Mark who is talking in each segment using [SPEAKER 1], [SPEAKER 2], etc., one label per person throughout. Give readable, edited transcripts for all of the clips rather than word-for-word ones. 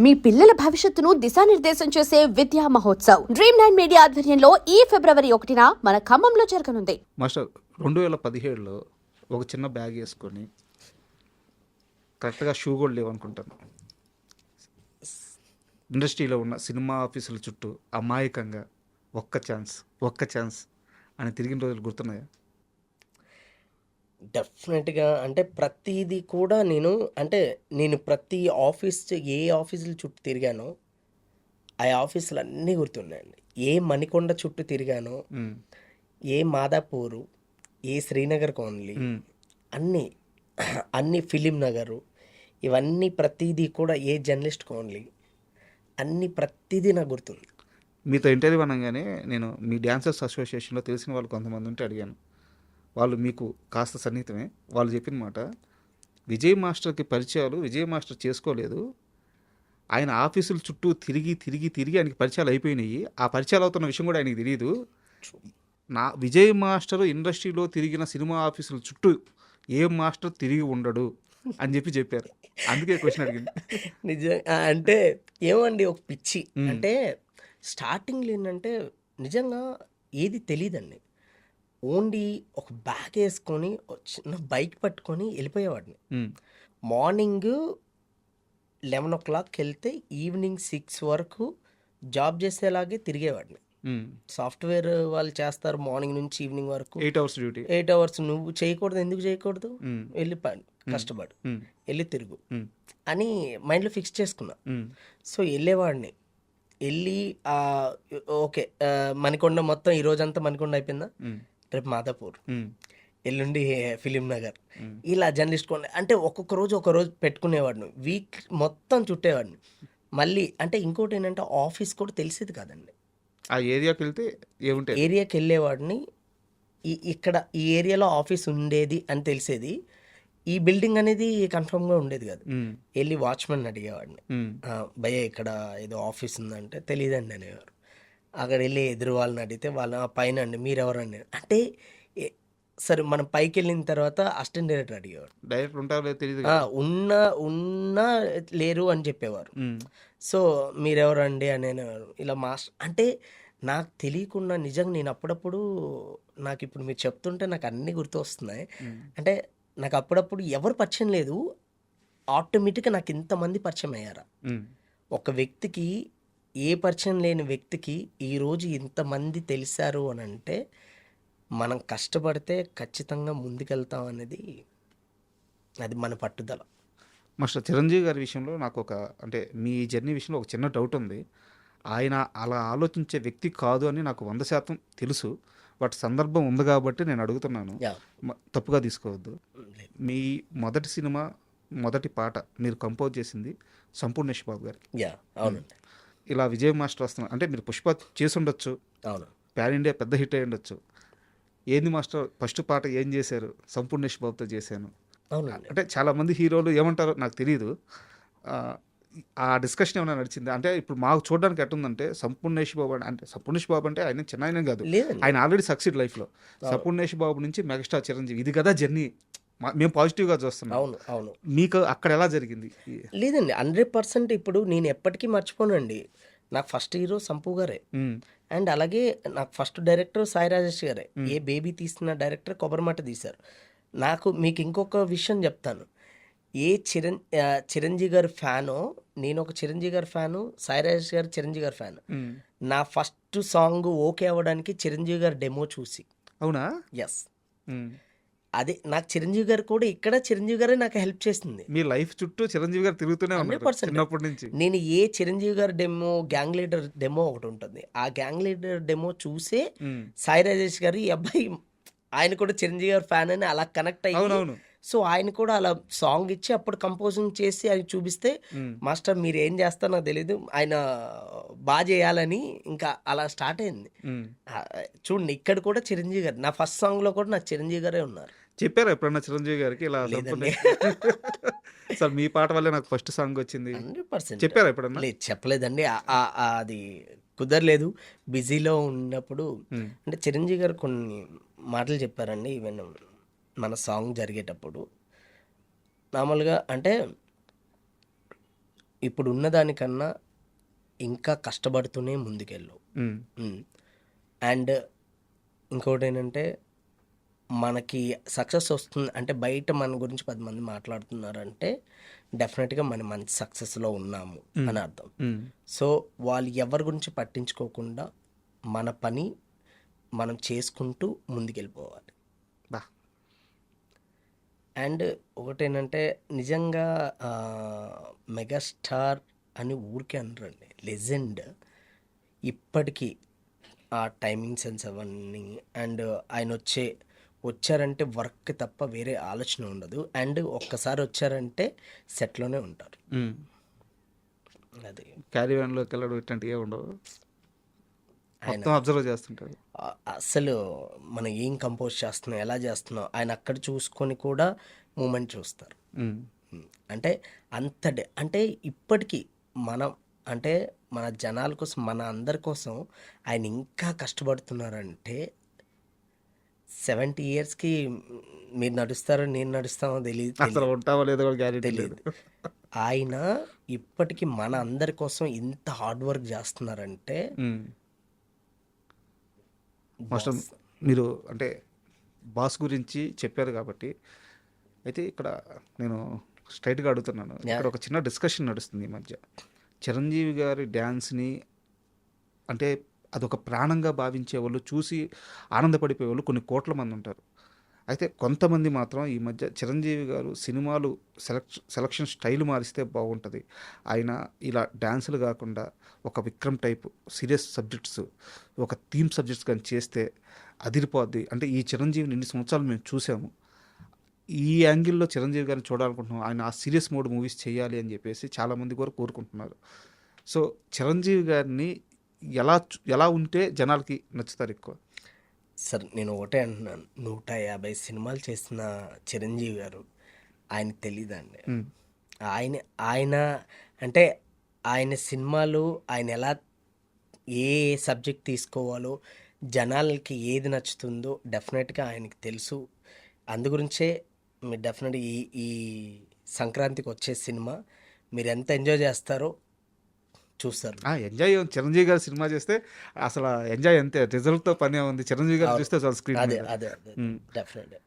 [SPEAKER 1] మీ పిల్లల భవిష్యత్తును దిశానిర్దేశం చేసే విద్యా మహోత్సవ్ Dream9 మీడియా ఆధ్వర్యంలో ఈ ఫిబ్రవరి 1న మన ఖమ్మంలో జరగనుంది.
[SPEAKER 2] మాస్టర్ 2017లో ఒక చిన్న బ్యాగ్ వేసుకొని కరెక్ట్గా షూ కూడా లేవనుకుంటాను, ఇండస్ట్రీలో ఉన్న సినిమా ఆఫీసుల చుట్టూ అమాయకంగా ఒక్క ఛాన్స్ అని తిరిగిన రోజులు గుర్తున్నాయా?
[SPEAKER 3] డెఫినెట్గా. అంటే ప్రతిదీ కూడా నేను ప్రతి ఏ ఆఫీసుల చుట్టూ తిరిగానో ఆ ఆఫీసులు అన్నీ గుర్తున్నాయండి. ఏ మణికొండ చుట్టూ తిరిగానో, ఏ మాదాపూరు, ఏ శ్రీనగర్ కాలనీ, అన్ని ఫిలిం నగరు, ఇవన్నీ ప్రతిదీ కూడా ఏ జర్నలిస్ట్ కాలనీ, ప్రతిదీ నాకు గుర్తుంది.
[SPEAKER 2] మీతో ఇంటర్వ్యూ అనగానే నేను మీ డ్యాన్సర్స్ అసోసియేషన్లో తెలిసిన వాళ్ళు కొంతమంది ఉంటే అడిగాను. వాళ్ళు మీకు కాస్త సన్నిహితమే. వాళ్ళు చెప్పిన మాట, విజయ్ మాస్టర్కి పరిచయాలు విజయ్ మాస్టర్ చేసుకోలేదు, ఆయన ఆఫీసుల చుట్టూ తిరిగి ఆయనకి పరిచయాలు అయిపోయినాయి. ఆ పరిచయాలు అవుతున్న విషయం కూడా ఆయనకి తెలియదు. విజయ్ మాస్టర్ ఇండస్ట్రీలో తిరిగిన సినిమా ఆఫీసుల చుట్టూ ఏ మాస్టర్ తిరిగి ఉండడు అని చెప్పారు. అందుకే క్వశ్చన్ అడిగింది.
[SPEAKER 3] నిజంగా అంటే ఏమండి, ఒక పిచ్చి. అంటే స్టార్టింగ్లో ఏంటంటే నిజంగా ఏది తెలియదండి. ఓన్లీ ఒక బ్యాగ్ వేసుకొని చిన్న బైక్ పట్టుకొని వెళ్ళిపోయేవాడిని. మార్నింగ్ 11 o'clock వెళ్తే ఈవినింగ్ 6 వరకు జాబ్ చేసేలాగే తిరిగేవాడిని. సాఫ్ట్వేర్ వాళ్ళు చేస్తారు మార్నింగ్ నుంచి ఈవినింగ్ వరకు
[SPEAKER 2] 8 hours డ్యూటీ.
[SPEAKER 3] 8 hours. నువ్వు చేయకూడదు, ఎందుకు చేయకూడదు? వెళ్ళి కష్టపడు, వెళ్ళి తిరుగు అని మైండ్లో ఫిక్స్ చేసుకున్నా. సో వెళ్ళేవాడిని. వెళ్ళి ఓకే మణికొండ మొత్తం ఈ రోజంతా మణికొండ అయిపోయిందా, రేపు మాదాపూర్, ఎల్లుండి ఫిలిం నగర్, ఇలా జర్నలిస్ట్ అంటే ఒక్కొక్క రోజు పెట్టుకునేవాడిని. వీక్ మొత్తం చుట్టేవాడిని. మళ్ళీ అంటే ఇంకోటి ఏంటంటే ఆఫీస్ కూడా తెలిసేది కాదండి.
[SPEAKER 2] ఆ ఏరియాకి వెళ్తే
[SPEAKER 3] ఏరియాకి వెళ్ళేవాడిని. ఇక్కడ ఈ ఏరియాలో ఆఫీస్ ఉండేది అని తెలిసేది. ఈ బిల్డింగ్ అనేది కన్ఫర్మ్గా ఉండేది కాదు. వెళ్ళి వాచ్మెన్ అడిగేవాడిని, భయ్య ఇక్కడ ఏదో ఆఫీస్ ఉందంటే తెలియదండి అనేవారు. అక్కడ వెళ్ళి ఎదురు వాళ్ళని అడిగితే వాళ్ళ పైన అండి మీరెవరండి అంటే, సరే మనం పైకి వెళ్ళిన తర్వాత అసిస్టెంట్ డైరెక్టర్ అడిగేవారు.
[SPEAKER 2] డైరెక్టర్ ఉంటారో తెలియదు,
[SPEAKER 3] ఉన్నా లేరు అని చెప్పేవారు. సో మీరెవరండి అని అనేవారు. ఇలా మాస్టర్ అంటే నాకు తెలియకుండా నిజంగా నేను అప్పుడప్పుడు నాకు ఇప్పుడు మీరు చెప్తుంటే నాకు అన్నీ గుర్తు వస్తున్నాయి. అంటే నాకు అప్పుడప్పుడు ఎవరు పరిచయం లేదు, ఆటోమేటిక్గా నాకు ఇంతమంది పరిచయం అయ్యారా. ఒక వ్యక్తికి, ఏ పరిచయం లేని వ్యక్తికి ఈరోజు ఇంతమంది తెలిసారు అని అంటే మనం కష్టపడితే ఖచ్చితంగా ముందుకెళ్తాం అనేది అది మన పట్టుదల.
[SPEAKER 2] మాస్టర్ చిరంజీవి గారి విషయంలో నాకు అంటే మీ జర్నీ విషయంలో ఒక చిన్న డౌట్ ఉంది. ఆయన అలా ఆలోచించే వ్యక్తి కాదు అని నాకు 100% తెలుసు. బట్ సందర్భం ఉంది కాబట్టి నేను అడుగుతున్నాను, తప్పుగా తీసుకోవద్దు. మీ మొదటి సినిమా మొదటి పాట మీరు కంపోజ్ చేసింది సంపూర్ణేష్ బాబు గారికి.
[SPEAKER 3] అవునండి.
[SPEAKER 2] ఇలా విజయ్ మాస్టర్ వస్తున్నారు అంటే మీరు పుష్ప చేసి ఉండొచ్చు,
[SPEAKER 3] అవును,
[SPEAKER 2] ప్యాన్ ఇండియా పెద్ద హిట్ అయి ఉండొచ్చు. ఏంది మాస్టర్ ఫస్ట్ పాట ఏం చేశారు? సంపూర్ణేష్ బాబుతో చేశాను.
[SPEAKER 3] అవునండి.
[SPEAKER 2] అంటే చాలామంది హీరోలు ఏమంటారో నాకు తెలియదు, ఆ డిస్కషన్ ఏమైనా నడిచింది అంటే? ఇప్పుడు మాకు చూడడానికి ఎట్టుందంటే సంపూర్ణేష్ బాబు అంటే ఆయన చిన్న ఆయన కాదు, ఆయన ఆల్రెడీ సక్సీడ్ లైఫ్లో. సంపూర్ణేష్ బాబు నుంచి మెగాస్టార్ చిరంజీవి, ఇది కదా జర్నీ. మేము పాజిటివ్గా చూస్తున్నాం.
[SPEAKER 3] అవును.
[SPEAKER 2] మీకు అక్కడ ఎలా జరిగింది?
[SPEAKER 3] లేదండి, 100% ఇప్పుడు నేను ఎప్పటికీ మర్చిపోనండి. నాకు ఫస్ట్ హీరో సంపూ గారే, అండ్ అలాగే నాకు ఫస్ట్ డైరెక్టర్ సాయి రాజేష్ గారే. ఏ బేబీ తీసిన డైరెక్టర్ కొబ్బరిమాట తీశారు. మీకు ఇంకొక విషయం చెప్తాను. ఏ చిరంజీవి గారి ఫ్యానో, నేను ఒక చిరంజీవి గారి ఫ్యాను, సాయి రాజేష్ గారు చిరంజీవి గారి ఫ్యాను. నా ఫస్ట్ సాంగ్ ఓకే అవ్వడానికి చిరంజీవి గారి డెమో చూసి.
[SPEAKER 2] అవునా?
[SPEAKER 3] ఎస్. అదే నాకు చిరంజీవి గారు కూడా ఇక్కడ చిరంజీవి గారే నాకు హెల్ప్ చేసింది.
[SPEAKER 2] మీ లైఫ్ చుట్టూ చిరంజీవి గారు తిరుగుతూనే ఉన్నారు
[SPEAKER 3] 100%.
[SPEAKER 2] చిన్నప్పటి నుంచి.
[SPEAKER 3] నేను ఏ చిరంజీవి గారి డెమో, గ్యాంగ్ లీడర్ డెమో ఒకటి ఉంటుంది, ఆ గ్యాంగ్ లీడర్ డెమో చూసే సాయి రాజేష్ గారు, ఈ అబ్బాయి ఆయన కూడా చిరంజీవి గారి ఫ్యాన్ అని అలా కనెక్ట్ అయ్యి, సో ఆయన కూడా అలా సాంగ్ ఇచ్చి అప్పుడు కంపోజింగ్ చేసి ఆయన చూపిస్తే, మాస్టర్ మీరు ఏం చేస్తారో నాకు తెలియదు, ఆయన బాగా చేయాలని ఇంకా అలా స్టార్ట్ అయింది. చూడండి, ఇక్కడ కూడా చిరంజీవి గారు నా ఫస్ట్ సాంగ్లో కూడా నాకు చిరంజీవి గారే ఉన్నారు.
[SPEAKER 2] చెప్పారా ఎప్పుడన్నా చిరంజీవి గారికి ఇలా సార్ మీ పాట వల్లే నాకు ఫస్ట్ సాంగ్ వచ్చింది?
[SPEAKER 3] 100%
[SPEAKER 2] చెప్పారా ఎప్పుడన్నా?
[SPEAKER 3] లేదు, చెప్పలేదండి. అది కుదరలేదు, బిజీలో ఉన్నప్పుడు. అంటే చిరంజీవి గారు కొన్ని మాటలు చెప్పారండి. ఈవెన్ మన సాంగ్ జరిగేటప్పుడు నార్మల్గా అంటే ఇప్పుడు ఉన్నదానికన్నా ఇంకా కష్టపడుతూనే ముందుకెళ్ళు. అండ్ ఇంకోటి ఏంటంటే మనకి సక్సెస్ వస్తుంది అంటే బయట మన గురించి 10 మంది మాట్లాడుతున్నారంటే డెఫినెట్గా మనం మంచి సక్సెస్లో ఉన్నాము అని అర్థం. సో వాళ్ళు ఎవరి గురించి పట్టించుకోకుండా మన పని మనం చేసుకుంటూ ముందుకెళ్ళిపోవాలి.
[SPEAKER 2] బా
[SPEAKER 3] అండ్ ఒకటేంటంటే నిజంగా మెగాస్టార్ అని ఊరికే అనరండి, లెజెండ్. ఇప్పటికీ ఆ టైమింగ్ సెన్స్ అవన్నీ అండ్ ఆయన వచ్చారంటే వర్క్ తప్ప వేరే ఆలోచన ఉండదు. అండ్ ఒక్కసారి వచ్చారంటే సెట్లోనే ఉంటారు. అది
[SPEAKER 2] క్యారీ వ్యాన్లోకి వెళ్ళడం ఇట్లాంటివి ఉండవు, మొత్తం అబ్జర్వ్ చేస్తుంటారు.
[SPEAKER 3] అసలు మనం ఏం కంపోజ్ చేస్తున్నాం, ఎలా చేస్తున్నాం, ఆయన అక్కడ చూసుకొని కూడా మూమెంట్ చూస్తారు. అంటే అంటే ఇప్పటికీ మనం అంటే మన జనాల కోసం మన అందరి కోసం ఆయన ఇంకా కష్టపడుతున్నారంటే 70 yearsకి మీరు నడుస్తారో నేను నడుస్తామో
[SPEAKER 2] అసలు ఉంటావో లేదో కూడా గ్యారెంటీ
[SPEAKER 3] తెలియదు. ఆయన ఇప్పటికీ మన అందరి కోసం ఇంత హార్డ్ వర్క్ చేస్తున్నారంటే
[SPEAKER 2] మాస్టర్ మీరు అంటే బాస్ గురించి చెప్పారు కాబట్టి అయితే ఇక్కడ నేను స్ట్రైట్గా అడుగుతున్నాను. ఇక్కడ ఒక చిన్న డిస్కషన్ నడుస్తుంది ఈ మధ్య. చిరంజీవి గారి డ్యాన్స్ని అంటే అదొక ప్రాణంగా భావించే వాళ్ళు, చూసి ఆనందపడిపోయే వాళ్ళు కొన్ని కోట్ల మంది ఉంటారు. అయితే కొంతమంది మాత్రం ఈ మధ్య చిరంజీవి గారు సినిమాలు సెలక్షన్ స్టైల్ మారిస్తే బాగుంటుంది, ఆయన ఇలా డ్యాన్సులు కాకుండా ఒక విక్రమ్ టైప్ సీరియస్ సబ్జెక్ట్స్, ఒక థీమ్ సబ్జెక్ట్స్ కానీ చేస్తే అదిరిపోద్ది. అంటే ఈ చిరంజీవిని ఇన్ని సంవత్సరాలు మేము చూసాము, ఈ యాంగిల్లో చిరంజీవి గారిని చూడాలనుకుంటున్నాం, ఆయన ఆ సీరియస్ మోడ్ మూవీస్ చేయాలి అని చెప్పేసి చాలామంది కూడా కోరుకుంటున్నారు. సో చిరంజీవి గారిని ఎలా ఉంటే జనాలకి నచ్చుతారు ఎక్కువ?
[SPEAKER 3] సార్ నేను ఒకటే అంటున్నాను, 150 సినిమాలు చేసిన చిరంజీవి గారు ఆయనకు తెలీదండి. ఆయన అంటే ఆయన సినిమాలు ఆయన ఎలా ఏ సబ్జెక్ట్ తీసుకోవాలో, జనాలకి ఏది నచ్చుతుందో డెఫినెట్గా ఆయనకి తెలుసు. అందుగురించే మీరు డెఫినెట్గా ఈ సంక్రాంతికి వచ్చే సినిమా మీరు ఎంత ఎంజాయ్ చేస్తారో చూస్తారు.
[SPEAKER 2] ఎంజాయ్ చిరంజీవి గారు సినిమా చేస్తే అసలు ఎంజాయ్ అంతే, రిజల్ట్తో పనే ఉంది. చిరంజీవి గారు చూస్తే చాలా స్క్రీన్.
[SPEAKER 3] అదే డెఫినెట్గా.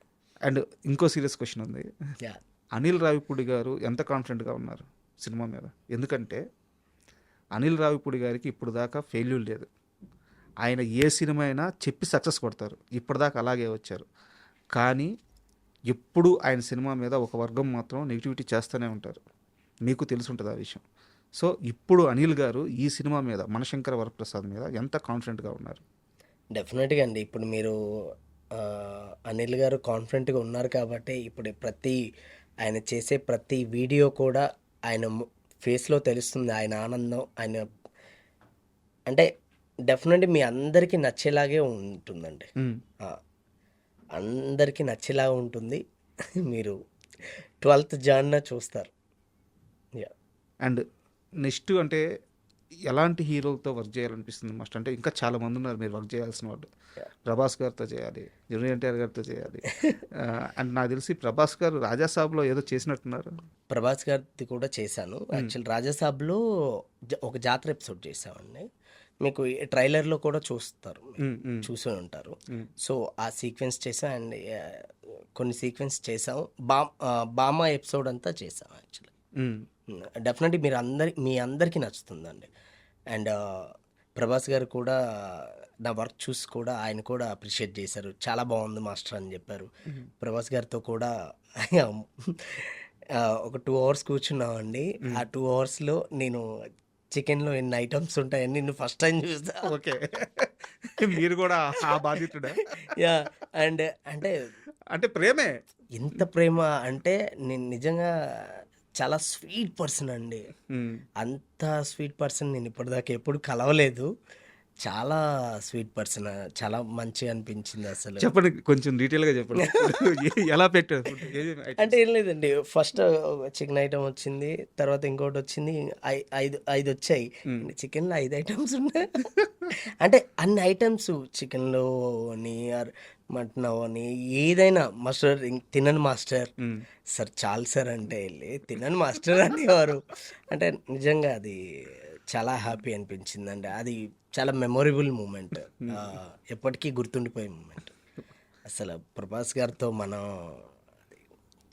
[SPEAKER 2] అండ్ ఇంకో సీరియస్ క్వశ్చన్ ఉంది, అనిల్ రావిపూడి గారు ఎంత కాన్ఫిడెంట్గా ఉన్నారు సినిమా మీద? ఎందుకంటే అనిల్ రావిపూడి గారికి ఇప్పుడు దాకా ఫెయిల్యూర్ లేదు. ఆయన ఏ సినిమా అయినా చెప్పి సక్సెస్ కొడతారు, ఇప్పటిదాకా అలాగే వచ్చారు. కానీ ఎప్పుడు ఆయన సినిమా మీద ఒక వర్గం మాత్రం నెగిటివిటీ చేస్తూనే ఉంటారు, మీకు తెలిసి ఉంటుంది ఆ విషయం. సో ఇప్పుడు అనిల్ గారు ఈ సినిమా మీద, మనశంకర వరప్రసాద్ మీద ఎంత కాన్ఫిడెంట్గా ఉన్నారు?
[SPEAKER 3] డెఫినెట్గా అండి. ఇప్పుడు మీరు అనిల్ గారు కాన్ఫిడెంట్గా ఉన్నారు కాబట్టి ఇప్పుడు ఆయన చేసే ప్రతి వీడియో కూడా ఆయన ఫేస్లో తెలుస్తుంది ఆయన ఆనందం. ఆయన అంటే డెఫినెట్గా మీ అందరికీ నచ్చేలాగే ఉంటుందండి, అందరికీ నచ్చేలాగా ఉంటుంది. మీరు 12th Jan చూస్తారు.
[SPEAKER 2] అండ్ నెక్స్ట్ అంటే ఎలాంటి హీరోలతో వర్క్ చేయాలనిపిస్తుంది మాస్టర్? అంటే ఇంకా చాలా మంది ఉన్నారు మీరు వర్క్ చేయాల్సిన వాళ్ళు. ప్రభాస్ గారితో చేయాలి, జూనియర్ ఎన్టీఆర్ గారితో చేయాలి. అండ్ నాకు తెలిసి ప్రభాస్ గారు రాజాసాబ్లో ఏదో చేసినట్టున్నారు.
[SPEAKER 3] ప్రభాస్ గారిది కూడా చేశాను. యాక్చువల్ రాజాసాబ్లో ఒక జాతర ఎపిసోడ్ చేసామండి. మీకు ట్రైలర్లో కూడా చూసి ఉంటారు. సో ఆ సీక్వెన్స్ చేసాం అండ్ కొన్ని సీక్వెన్స్ చేసాం. బామా ఎపిసోడ్ అంతా చేసాం యాక్చువల్లీ. డెఫినెట్లీ మీ అందరికీ నచ్చుతుందండి. అండ్ ప్రభాస్ గారు కూడా నా వర్క్ చూసి కూడా ఆయన కూడా అప్రిషియేట్ చేశారు, చాలా బాగుంది మాస్టర్ అని చెప్పారు. ప్రభాస్ గారితో కూడా ఒక 2 hours కూర్చున్నామండి. ఆ 2 hours నేను చికెన్లో ఎన్ని ఐటమ్స్ ఉంటాయని నేను ఫస్ట్ టైం చూసా.
[SPEAKER 2] ఓకే, మీరు కూడా ఆ బాధితుడా?
[SPEAKER 3] యా. అండ్ అంటే
[SPEAKER 2] ప్రేమే,
[SPEAKER 3] ఇంత ప్రేమ అంటే నేను నిజంగా చాలా స్వీట్ పర్సన్ అండి. అంత స్వీట్ పర్సన్ నేను ఇప్పటిదాకా ఎప్పుడు కలవలేదు. చాలా స్వీట్ పర్సన్, చాలా మంచిగా అనిపించింది అసలు.
[SPEAKER 2] చెప్పండి, కొంచెం డీటెయిల్గా చెప్పండి. ఎలా పెట్టారు?
[SPEAKER 3] అంటే ఏం లేదండి, ఫస్ట్ చికెన్ ఐటమ్ వచ్చింది, తర్వాత ఇంకోటి వచ్చింది, 5 వచ్చాయి. చికెన్లో 5 items ఉన్నాయి. అంటే అన్ని ఐటమ్స్ చికెన్లో మటన్ అవని ఏదైనా మాస్టర్ తినను మాస్టర్,
[SPEAKER 2] ఉమ్.
[SPEAKER 3] సార్ చాలు సార్ అంటే వెళ్ళి తినను మాస్టర్ అనేవారు. అంటే నిజంగా అది చాలా హ్యాపీ అనిపించిందండి. అది చాలా మెమొరబుల్ మూమెంట్, ఎప్పటికీ గుర్తుండిపోయే మూమెంట్. అసలు ప్రభాస్ గారితో మనం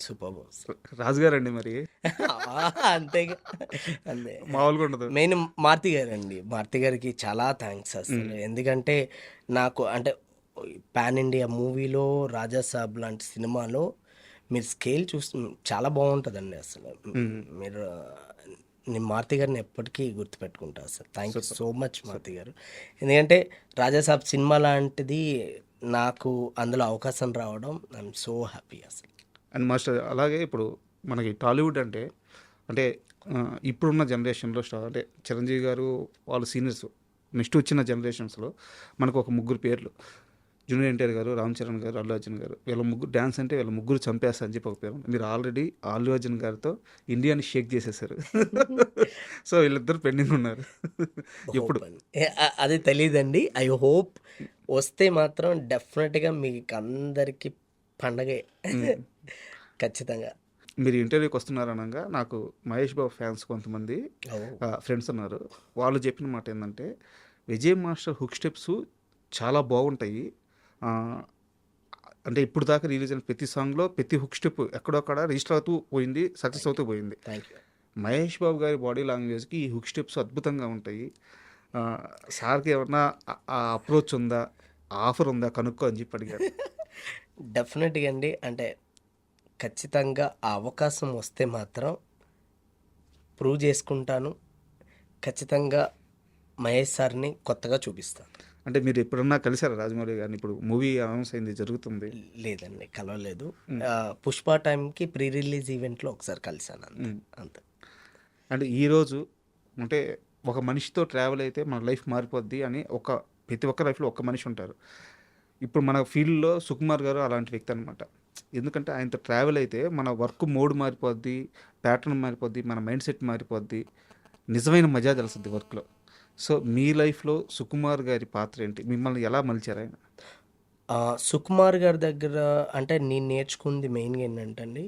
[SPEAKER 3] సూపర్ బాస్.
[SPEAKER 2] రాజుగారు అండి మరి
[SPEAKER 3] అంతేగా, అంతే.
[SPEAKER 2] మామూలుగా ఉండదు.
[SPEAKER 3] మెయిన్ మారుతి గారు అండి, మారుతి గారికి చాలా థ్యాంక్స్ అసలు. ఎందుకంటే నాకు అంటే పాన్ ఇండియా మూవీలో రాజా సాబ్ లాంటి సినిమాలో మీరు స్కేల్ చూస్తూ చాలా బాగుంటుందండి అసలు. మీరు నేను మారుతి గారిని ఎప్పటికీ గుర్తుపెట్టుకుంటా అసలు. Thank you so much Maruti గారు. ఎందుకంటే రాజా సాబ్ సినిమా లాంటిది నాకు అందులో అవకాశం రావడం ఐఎమ్ సో హ్యాపీ అసలు.
[SPEAKER 2] అండ్ మాస్టర్ అలాగే ఇప్పుడు మనకి టాలీవుడ్ అంటే అంటే ఇప్పుడున్న జనరేషన్లో అంటే చిరంజీవి గారు వాళ్ళు సీనియర్స్, నెక్స్ట్ వచ్చిన జనరేషన్స్లో మనకు ఒక ముగ్గురు పేర్లు, జూనియర్ ఎన్టీఆర్ గారు, రామ్ చరణ్ గారు, అల్లు అర్జున్ గారు. వీళ్ళ ముగ్గురు డ్యాన్స్ అంటే వీళ్ళ ముగ్గురు చంపేస్తా అని చెప్పి ఒక పేరు. మీరు ఆల్రెడీ అల్లు అర్జున్ గారితో ఇండియాని షేక్ చేసేసారు. సో వీళ్ళిద్దరు పెండింగ్ ఉన్నారు. ఎప్పుడు
[SPEAKER 3] అది తెలీదండి. ఐ హోప్ వస్తే మాత్రం డెఫినెట్గా మీకు అందరికీ పండగే ఖచ్చితంగా.
[SPEAKER 2] మీరు ఇంటర్వ్యూకి వస్తున్నారనగా నాకు మహేష్ బాబు ఫ్యాన్స్ కొంతమంది ఫ్రెండ్స్ ఉన్నారు. వాళ్ళు చెప్పిన మాట ఏంటంటే విజయ్ మాస్టర్ హుక్ స్టెప్స్ చాలా బాగుంటాయి. అంటే ఇప్పుడు దాకా రిలీజ్ అయిన ప్రతి సాంగ్లో ప్రతి హుక్ స్టెప్ ఎక్కడొక్కడ రిజిస్టర్ అవుతూ పోయింది, సక్సెస్ అవుతూ పోయింది. మహేష్ బాబు గారి బాడీ లాంగ్వేజ్కి ఈ హుక్ స్టెప్స్ అద్భుతంగా ఉంటాయి. సార్కి ఏమన్నా అప్రోచ్ ఉందా, ఆఫర్ ఉందా కనుక్కో అని చెప్పి అడిగారు.
[SPEAKER 3] డెఫినెట్గా అండి. అంటే ఖచ్చితంగా ఆ అవకాశం వస్తే మాత్రం ప్రూవ్ చేసుకుంటాను. ఖచ్చితంగా మహేష్ సార్ని కొత్తగా చూపిస్తాను.
[SPEAKER 2] అంటే మీరు ఎప్పుడన్నా కలిసారా రాజమౌళి గారిని? ఇప్పుడు మూవీ అనౌన్స్ అయింది, జరుగుతుంది.
[SPEAKER 3] లేదండి, కలవలేదు. పుష్ప టైంకి ప్రీ రిలీజ్ ఈవెంట్లో ఒకసారి కలిసాను, అంతే.
[SPEAKER 2] అంటే ఈరోజు అంటే ఒక మనిషితో ట్రావెల్ అయితే మన లైఫ్ మారిపోద్ది అని ప్రతి ఒక్క లైఫ్లో ఒక్క మనిషి ఉంటారు. ఇప్పుడు మన ఫీల్డ్లో సుకుమార్ గారు అలాంటి వ్యక్తి అనమాట. ఎందుకంటే ఆయనతో ట్రావెల్ అయితే మన వర్క్ మోడ్ మారిపోద్ది, ప్యాటర్న్ మారిపోద్ది, మన మైండ్ సెట్ మారిపోద్ది, నిజమైన మజా తెలుస్తుంది వర్క్లో. సో మీ లైఫ్లో సుకుమార్ గారి పాత్ర ఏంటి? మిమ్మల్ని ఎలా మలిచారు ఆయన?
[SPEAKER 3] సుకుమార్ గారి దగ్గర అంటే నేను నేర్చుకుంది మెయిన్గా ఏంటంటే అండి,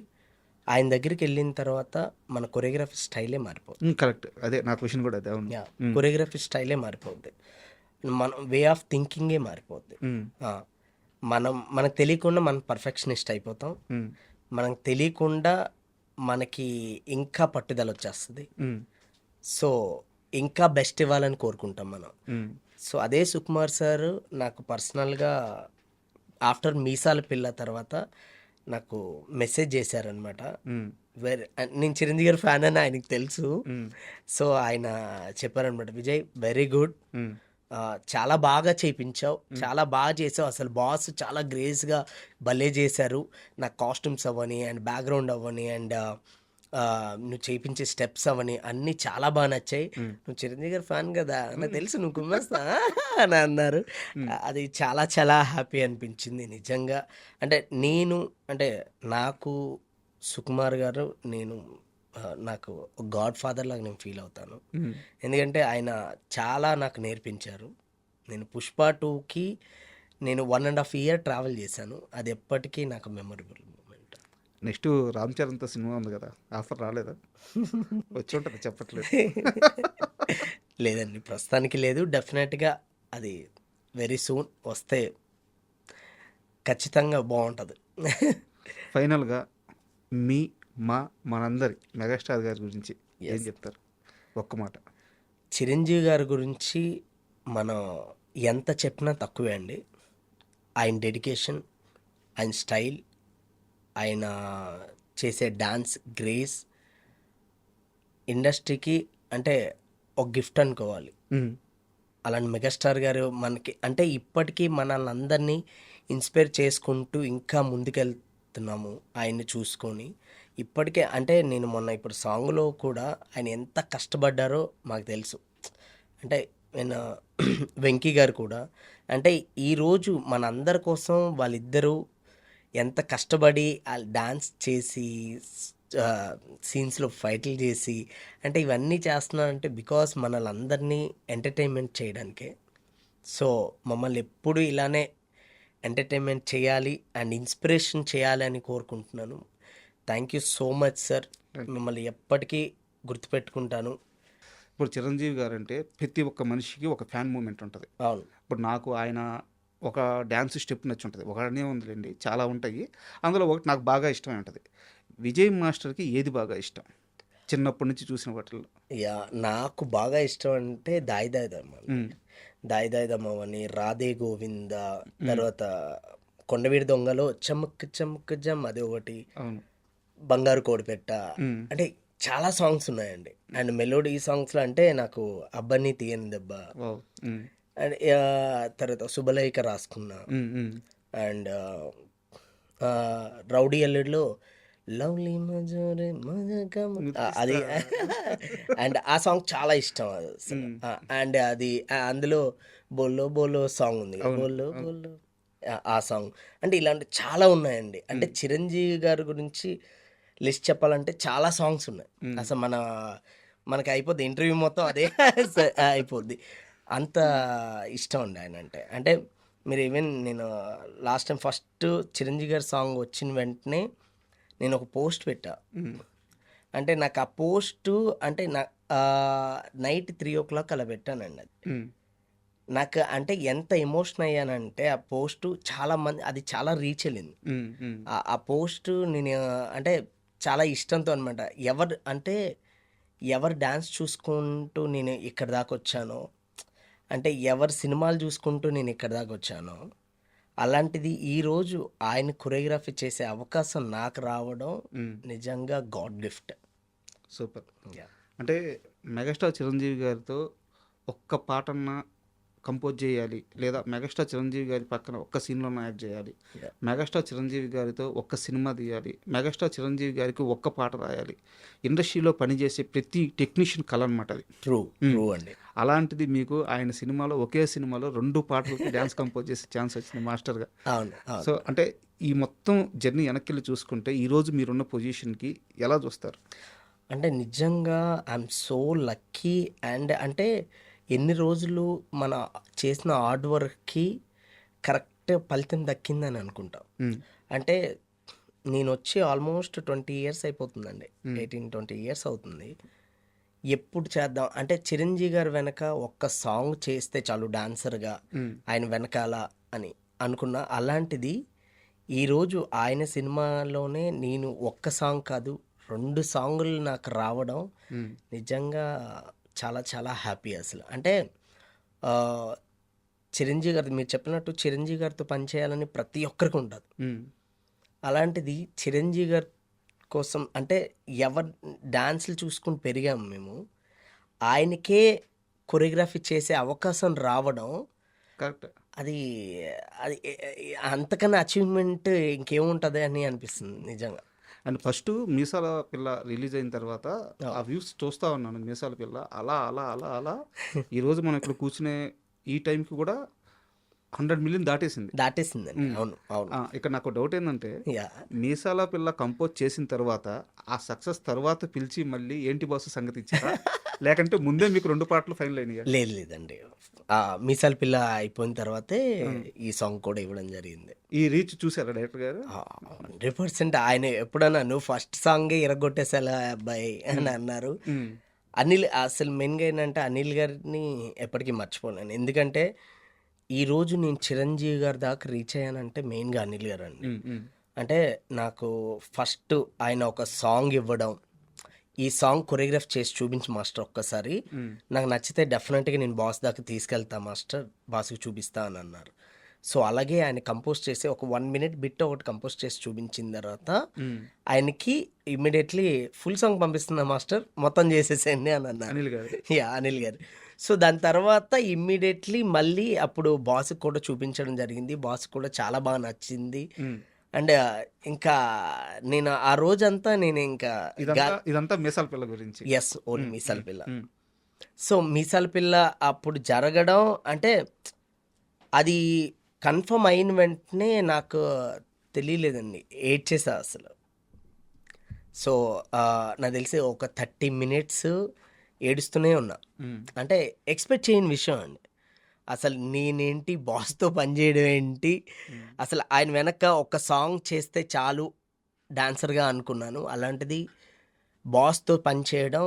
[SPEAKER 3] ఆయన దగ్గరికి వెళ్ళిన తర్వాత మన కొరియోగ్రఫీ స్టైలే మారిపోతుంది.
[SPEAKER 2] కరెక్ట్, అదే నా క్వశ్చన్ కూడా అదే. అవును,
[SPEAKER 3] కొరియోగ్రఫీ స్టైలే మారిపోద్ది, మన వే ఆఫ్ థింకింగే మారిపోద్ది. మనకు తెలియకుండా మనం పర్ఫెక్షనిస్ట్ అయిపోతాం. మనకు తెలియకుండా మనకి ఇంకా పట్టుదల వచ్చేస్తుంది. సో ఇంకా బెస్ట్ ఇవ్వాలని కోరుకుంటాం మనం. సో అదే సుకుమార్ సార్ నాకు పర్సనల్గా ఆఫ్టర్ మీసాల పిల్ల తర్వాత నాకు మెసేజ్ చేశారనమాట. నేను చిరంజీవి గారి ఫ్యాన్ అని ఆయనకు తెలుసు. సో ఆయన చెప్పారనమాట, విజయ్ వెరీ గుడ్, చాలా బాగా చేయించావు, చాలా బాగా చేసావు, అసలు బాస్ చాలా గ్రేస్గా భలే చేశారు. నాకు కాస్ట్యూమ్స్ అవ్వని అండ్ బ్యాక్గ్రౌండ్ అవ్వని అండ్ నువ్వు చేయించే స్టెప్స్ అవని అన్నీ చాలా బాగా నచ్చాయి. నువ్వు చిరంజీవి గారి ఫ్యాన్ కదా, నాకు తెలుసు నువ్వు కుమ్మేస్తా అని అన్నారు. అది చాలా చాలా హ్యాపీ అనిపించింది నిజంగా. అంటే నాకు సుకుమార్ గారు నాకు ఒక గాడ్ ఫాదర్ లాగా నేను ఫీల్ అవుతాను. ఎందుకంటే ఆయన చాలా నాకు నేర్పించారు. నేను పుష్ప 2కి నేను 1.5 year ట్రావెల్ చేశాను. అది ఎప్పటికీ నాకు మెమొరబుల్ మూమెంట్.
[SPEAKER 2] నెక్స్ట్ రామ్ చరణ్తో సినిమా ఉంది కదా, ఆఫర్ రాలేదా? వచ్చి ఉంటుంది, చెప్పట్లేదు.
[SPEAKER 3] లేదండి, ప్రస్తుతానికి లేదు. డెఫినెట్గా అది వెరీ సూన్ వస్తే ఖచ్చితంగా బాగుంటుంది.
[SPEAKER 2] ఫైనల్గా మనందరి మెగాస్టార్ గారి గురించి ఏం చెప్తారు? ఒక్క మాట.
[SPEAKER 3] చిరంజీవి గారి గురించి మనం ఎంత చెప్పినా తక్కువే అండి. ఆయన డెడికేషన్, ఆయన స్టైల్, ఆయన చేసే డాన్స్ గ్రేస్ ఇండస్ట్రీకి అంటే ఒక గిఫ్ట్ అనుకోవాలి. అలాంటి మెగాస్టార్ గారు మనకి అంటే ఇప్పటికీ మనల్ని అందరినీ ఇన్స్పైర్ చేసుకుంటూ ఇంకా ముందుకెళ్తున్నాము ఆయన్ని చూసుకొని. ఇప్పటికే అంటే నేను ఇప్పుడు సాంగ్లో కూడా ఆయన ఎంత కష్టపడ్డారో మాకు తెలుసు. అంటే నేను వెంకీ గారు కూడా అంటే ఈరోజు మన అందరి కోసం వాళ్ళిద్దరూ ఎంత కష్టపడి డాన్స్ చేసి సీన్స్లో ఫైట్లు చేసి అంటే ఇవన్నీ చేస్తున్నారంటే బికాస్ మనల్ని అందరినీ ఎంటర్టైన్మెంట్ చేయడానికే. సో మమ్మల్ని ఎప్పుడు ఇలానే ఎంటర్టైన్మెంట్ చేయాలి అండ్ ఇన్స్పిరేషన్ చేయాలి అని కోరుకుంటున్నాను. Thank you so much sir. మిమ్మల్ని ఎప్పటికీ గుర్తుపెట్టుకుంటాను.
[SPEAKER 2] ఇప్పుడు చిరంజీవి గారు అంటే ప్రతి ఒక్క మనిషికి ఒక ఫ్యాన్ మూమెంట్ ఉంటుంది.
[SPEAKER 3] అవును.
[SPEAKER 2] ఇప్పుడు నాకు ఆయన ఒక డ్యాన్స్ స్టెప్ నచ్చి ఉంటుంది, ఒకనే ఉందిలేండి, చాలా ఉంటాయి. అందులో ఒకటి నాకు బాగా ఇష్టమై ఉంటుంది. విజయ్ మాస్టర్కి ఏది బాగా ఇష్టం చిన్నప్పటి నుంచి చూసిన వాటిల్లో?
[SPEAKER 3] యా, నాకు బాగా ఇష్టం అంటే దాయి దాయి దాయి దాయి దమ్మని, రాధే గోవింద, తర్వాత కొండవీడి దొంగలో చమక్ చమక్ జమ్ అది ఒకటి,
[SPEAKER 2] అవును.
[SPEAKER 3] బంగారు కోడిపెట్ట,
[SPEAKER 2] ఉమ్,
[SPEAKER 3] అంటే చాలా సాంగ్స్ ఉన్నాయండి. అండ్ మెలోడీ సాంగ్స్లో అంటే నాకు అబ్బని తీయని దెబ్బ,
[SPEAKER 2] వావ్, ఉమ్,
[SPEAKER 3] అండ్ తర్వాత శుభలేఖ రాసుకున్నా,
[SPEAKER 2] ఉమ్, ఉమ్,
[SPEAKER 3] అండ్ రౌడీ అల్లుడిలో లవ్లీ మజోరే మజకమ్ అది అండ్ ఆ సాంగ్ చాలా ఇష్టం అది అసలు. అండ్ అది అందులో బోలో బోలో సాంగ్ ఉంది కదా, బోలో బోలో ఆ సాంగ్. అంటే ఇలాంటి చాలా ఉన్నాయండి. అంటే చిరంజీవి గారి గురించి లిస్ట్ చెప్పాలంటే చాలా సాంగ్స్ ఉన్నాయి. అసలు మనకి అయిపోద్ది ఇంటర్వ్యూ మొత్తం అదే అయిపోద్ది. అంత ఇష్టం అండి ఆయన అంటే. అంటే మీరు ఈవెన్ నేను లాస్ట్ టైం ఫస్ట్ చిరంజీవి గారి సాంగ్ వచ్చిన వెంటనే నేను ఒక పోస్ట్ పెట్టా. అంటే నాకు ఆ పోస్టు అంటే నైట్ 3 అలా పెట్టానండి. అది
[SPEAKER 2] ఉమ్,
[SPEAKER 3] నాకు అంటే ఎంత ఎమోషన్ అయ్యానంటే ఆ పోస్టు చాలా మంది, అది చాలా రీచ్ వెళ్ళింది.
[SPEAKER 2] ఉమ్, ఉమ్,
[SPEAKER 3] ఆ పోస్టు నేను అంటే చాలా ఇష్టంతో అనమాట. ఎవరు డ్యాన్స్ చూసుకుంటూ నేను ఇక్కడ దాకా వచ్చానో, అంటే ఎవరి సినిమాలు చూసుకుంటూ నేను ఇక్కడ దాకా వచ్చానో, అలాంటిది ఈరోజు ఆయన కొరియోగ్రఫీ చేసే అవకాశం నాకు రావడం నిజంగా గాడ్ గిఫ్ట్.
[SPEAKER 2] సూపర్. అంటే మెగాస్టార్ చిరంజీవి గారితో ఒక్క పాటన్నా కంపోజ్ చేయాలి, లేదా మెగాస్టార్ చిరంజీవి గారి పక్కన ఒక్క సీన్లోనే యాక్ట్ చేయాలి, మెగాస్టార్ చిరంజీవి గారితో ఒక్క సినిమా తీయాలి, మెగాస్టార్ చిరంజీవి గారికి ఒక్క పాట రాయాలి, ఇండస్ట్రీలో పనిచేసే ప్రతి టెక్నీషియన్ కళ అనమాట అది.
[SPEAKER 3] ట్రూ అండి.
[SPEAKER 2] అలాంటిది మీకు ఆయన సినిమాలో ఒకే సినిమాలో 2 పాటలకి డ్యాన్స్ కంపోజ్ చేసే ఛాన్స్ వచ్చింది మాస్టర్గా.
[SPEAKER 3] అవును.
[SPEAKER 2] సో అంటే ఈ మొత్తం జర్నీ వెనక్కి చూసుకుంటే ఈరోజు మీరున్న పొజిషన్కి ఎలా చూస్తారు?
[SPEAKER 3] అంటే నిజంగా ఐఎమ్ సో లక్కీ. అండ్ అంటే ఎన్ని రోజులు మన చేసిన హార్డ్ వర్క్కి కరెక్ట్ ఫలితం దక్కిందని అనుకుంటా. అంటే నేను వచ్చి ఆల్మోస్ట్ 20 years అయిపోతుందండి. 18-20 years అవుతుంది. ఎప్పుడు చేద్దాం అంటే చిరంజీవి గారి వెనక ఒక్క సాంగ్ చేస్తే చాలు డాన్సర్గా ఆయన వెనకాల అని అనుకున్నా. అలాంటిది ఈరోజు ఆయన సినిమాలోనే నేను ఒక్క సాంగ్ కాదు 2 సాంగులు నాకు రావడం నిజంగా చాలా చాలా హ్యాపీ అసలు. అంటే చిరంజీవి గారు మీరు చెప్పినట్టు చిరంజీవి గారితో పనిచేయాలని ప్రతి ఒక్కరికి ఉండదు. అలాంటిది చిరంజీవి గారి కోసం అంటే ఎవరు డాన్సులు చూసుకుని పెరిగాము మేము, ఆయనకే కొరియోగ్రఫీ చేసే అవకాశం రావడం
[SPEAKER 2] కరెక్ట్.
[SPEAKER 3] అది అది అంతకన్నా అచీవ్మెంట్ ఇంకేముంటుంది అని అనిపిస్తుంది నిజంగా.
[SPEAKER 2] అండ్ ఫస్ట్ మీసాల పిల్ల రిలీజ్ అయిన తర్వాత ఆ వ్యూస్ చూస్తూ ఉన్నాను. మీసాల పిల్ల అలా అలా అలా అలా ఈరోజు మనం ఇక్కడ కూర్చునే ఈ టైంకి కూడా 100 million
[SPEAKER 3] దాటేసిందండి. అవును.
[SPEAKER 2] ఇక్కడ నాకు డౌట్ ఏంటంటే మీసాల పిల్ల కంపోజ్ చేసిన తర్వాత ఆ సక్సెస్ తర్వాత పిలిచి మళ్ళీ ఏంటి బాస్ సంగతి ఇచ్చారా, లేకంటే ముందే మీకు 2 పాటలు ఫైనల్ అయినాయి?
[SPEAKER 3] లేదండి, మీసాల పిల్ల అయిపోయిన తర్వాతే ఈ సాంగ్ కూడా ఇవ్వడం జరిగింది.
[SPEAKER 2] ఈ రీచ్ చూసారా డైరెక్టర్ గారు?
[SPEAKER 3] 100% ఆయన ఎప్పుడన్నా నువ్వు ఫస్ట్ సాంగే ఇరగొట్టేసేలా అబ్బాయి అని అన్నారు. అనిల్ అసలు మెయిన్గా ఏంటంటే అనిల్ గారిని ఎప్పటికీ మర్చిపోలేను. ఎందుకంటే ఈరోజు నేను చిరంజీవి గారి దాకా రీచ్ అయ్యానంటే మెయిన్గా అనిల్ గారు అండి. అంటే నాకు ఫస్ట్ ఆయన ఒక సాంగ్ ఇవ్వడం, ఈ సాంగ్ కొరియోగ్రాఫ్ చేసి చూపించి మాస్టర్ ఒక్కసారి నాకు నచ్చితే డెఫినెట్గా నేను బాస్ దాకా తీసుకెళ్తా మాస్టర్, బాస్కి చూపిస్తా అని అన్నారు. సో అలాగే ఆయన కంపోజ్ చేసి ఒక 1 minute బిట్ ఒకటి కంపోజ్ చేసి చూపించిన తర్వాత ఆయనకి ఇమ్మీడియట్లీ ఫుల్ సాంగ్ పంపిస్తున్నా మాస్టర్ మొత్తం చేసేసేయండి అని అన్నారు అనిల్ గారు. సో దాని తర్వాత ఇమ్మీడియట్లీ మళ్ళీ అప్పుడు బాస్కి కూడా చూపించడం జరిగింది. బాస్ కూడా చాలా బాగా నచ్చింది. అండ్ ఇంకా నేను ఆ రోజంతా నేను ఇంకా
[SPEAKER 2] ఇదంతా మీసాల పిల్ల గురించి.
[SPEAKER 3] ఎస్, ఓన్లీ మీసాల పిల్ల. సో మీసాల పిల్ల అప్పుడు జరగడం అంటే అది కన్ఫర్మ్ అయిన వెంటనే నాకు తెలియలేదండి, ఏడ్చేసా అసలు. సో నాకు తెలిసి ఒక 30 minutes ఏడుస్తూనే ఉన్నా. అంటే ఎక్స్పెక్ట్ చేయని విషయం అండి. అసలు నేనేంటి బాస్తో పనిచేయడం ఏంటి, అసలు ఆయన వెనక ఒక సాంగ్ చేస్తే చాలు డాన్సర్గా అనుకున్నాను. అలాంటిది బాస్తో పనిచేయడం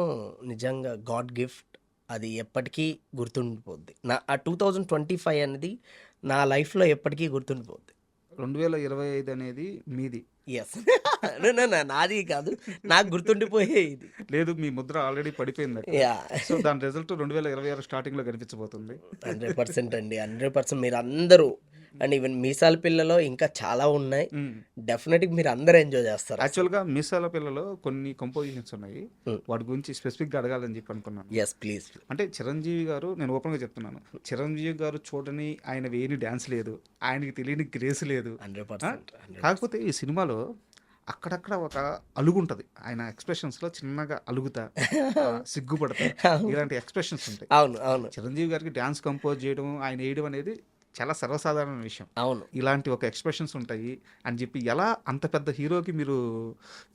[SPEAKER 3] నిజంగా గాడ్ గిఫ్ట్. అది ఎప్పటికీ గుర్తుండిపోద్ది. ఆ 2025 అనేది నా లైఫ్లో ఎప్పటికీ గుర్తుండిపోద్ది.
[SPEAKER 2] 2025 అనేది మీది
[SPEAKER 3] ఎస్. నాది కాదు, నాకు గుర్తుండిపోయే ఇది.
[SPEAKER 2] లేదు, మీ ముద్ర ఆల్రెడీ పడిపోయింది అక్కడ.
[SPEAKER 3] యా,
[SPEAKER 2] సో దాని రిజల్ట్ 2026 స్టార్టింగ్లో కనిపించబోతుంది.
[SPEAKER 3] 100% అండి, 100%. మీరు అందరూ అండ్ ఈవెన్ మీసాల పిల్లలో ఇంకా చాలా ఉన్నాయి. డెఫినెట్గా మీరు అందరూ ఎంజాయ్ చేస్తారు.
[SPEAKER 2] యాక్చువల్గా మీసాల పిల్లలో కొన్ని కంపోజిషన్స్ ఉన్నాయి,
[SPEAKER 3] Hmm.
[SPEAKER 2] వాటి గురించి స్పెసిఫిక్గా అడగాలని చెప్పి అనుకున్నాను.
[SPEAKER 3] Yes please.
[SPEAKER 2] అంటే చిరంజీవి గారు, నేను ఓపెన్గా చెప్తున్నాను, చిరంజీవి గారు చూడని ఆయన వేయని డ్యాన్స్ లేదు, ఆయనకి తెలియని గ్రేస్ లేదు.
[SPEAKER 3] 100%.
[SPEAKER 2] కాకపోతే ఈ సినిమాలో అక్కడక్కడ ఒక అలుగు ఉంటుంది, ఆయన ఎక్స్ప్రెషన్స్లో చిన్నగా అలుగుతా, సిగ్గుపడతా, ఇలాంటి ఎక్స్ప్రెషన్స్ ఉంటాయి.
[SPEAKER 3] అవును అవును
[SPEAKER 2] చిరంజీవి గారికి డ్యాన్స్ కంపోజ్ చేయడం, ఆయన వేయడం అనేది చాలా సర్వసాధారణ విషయం.
[SPEAKER 3] అవును.
[SPEAKER 2] ఇలాంటి ఒక ఎక్స్ప్రెషన్స్ ఉంటాయి అని చెప్పి ఎలా అంత పెద్ద హీరోకి మీరు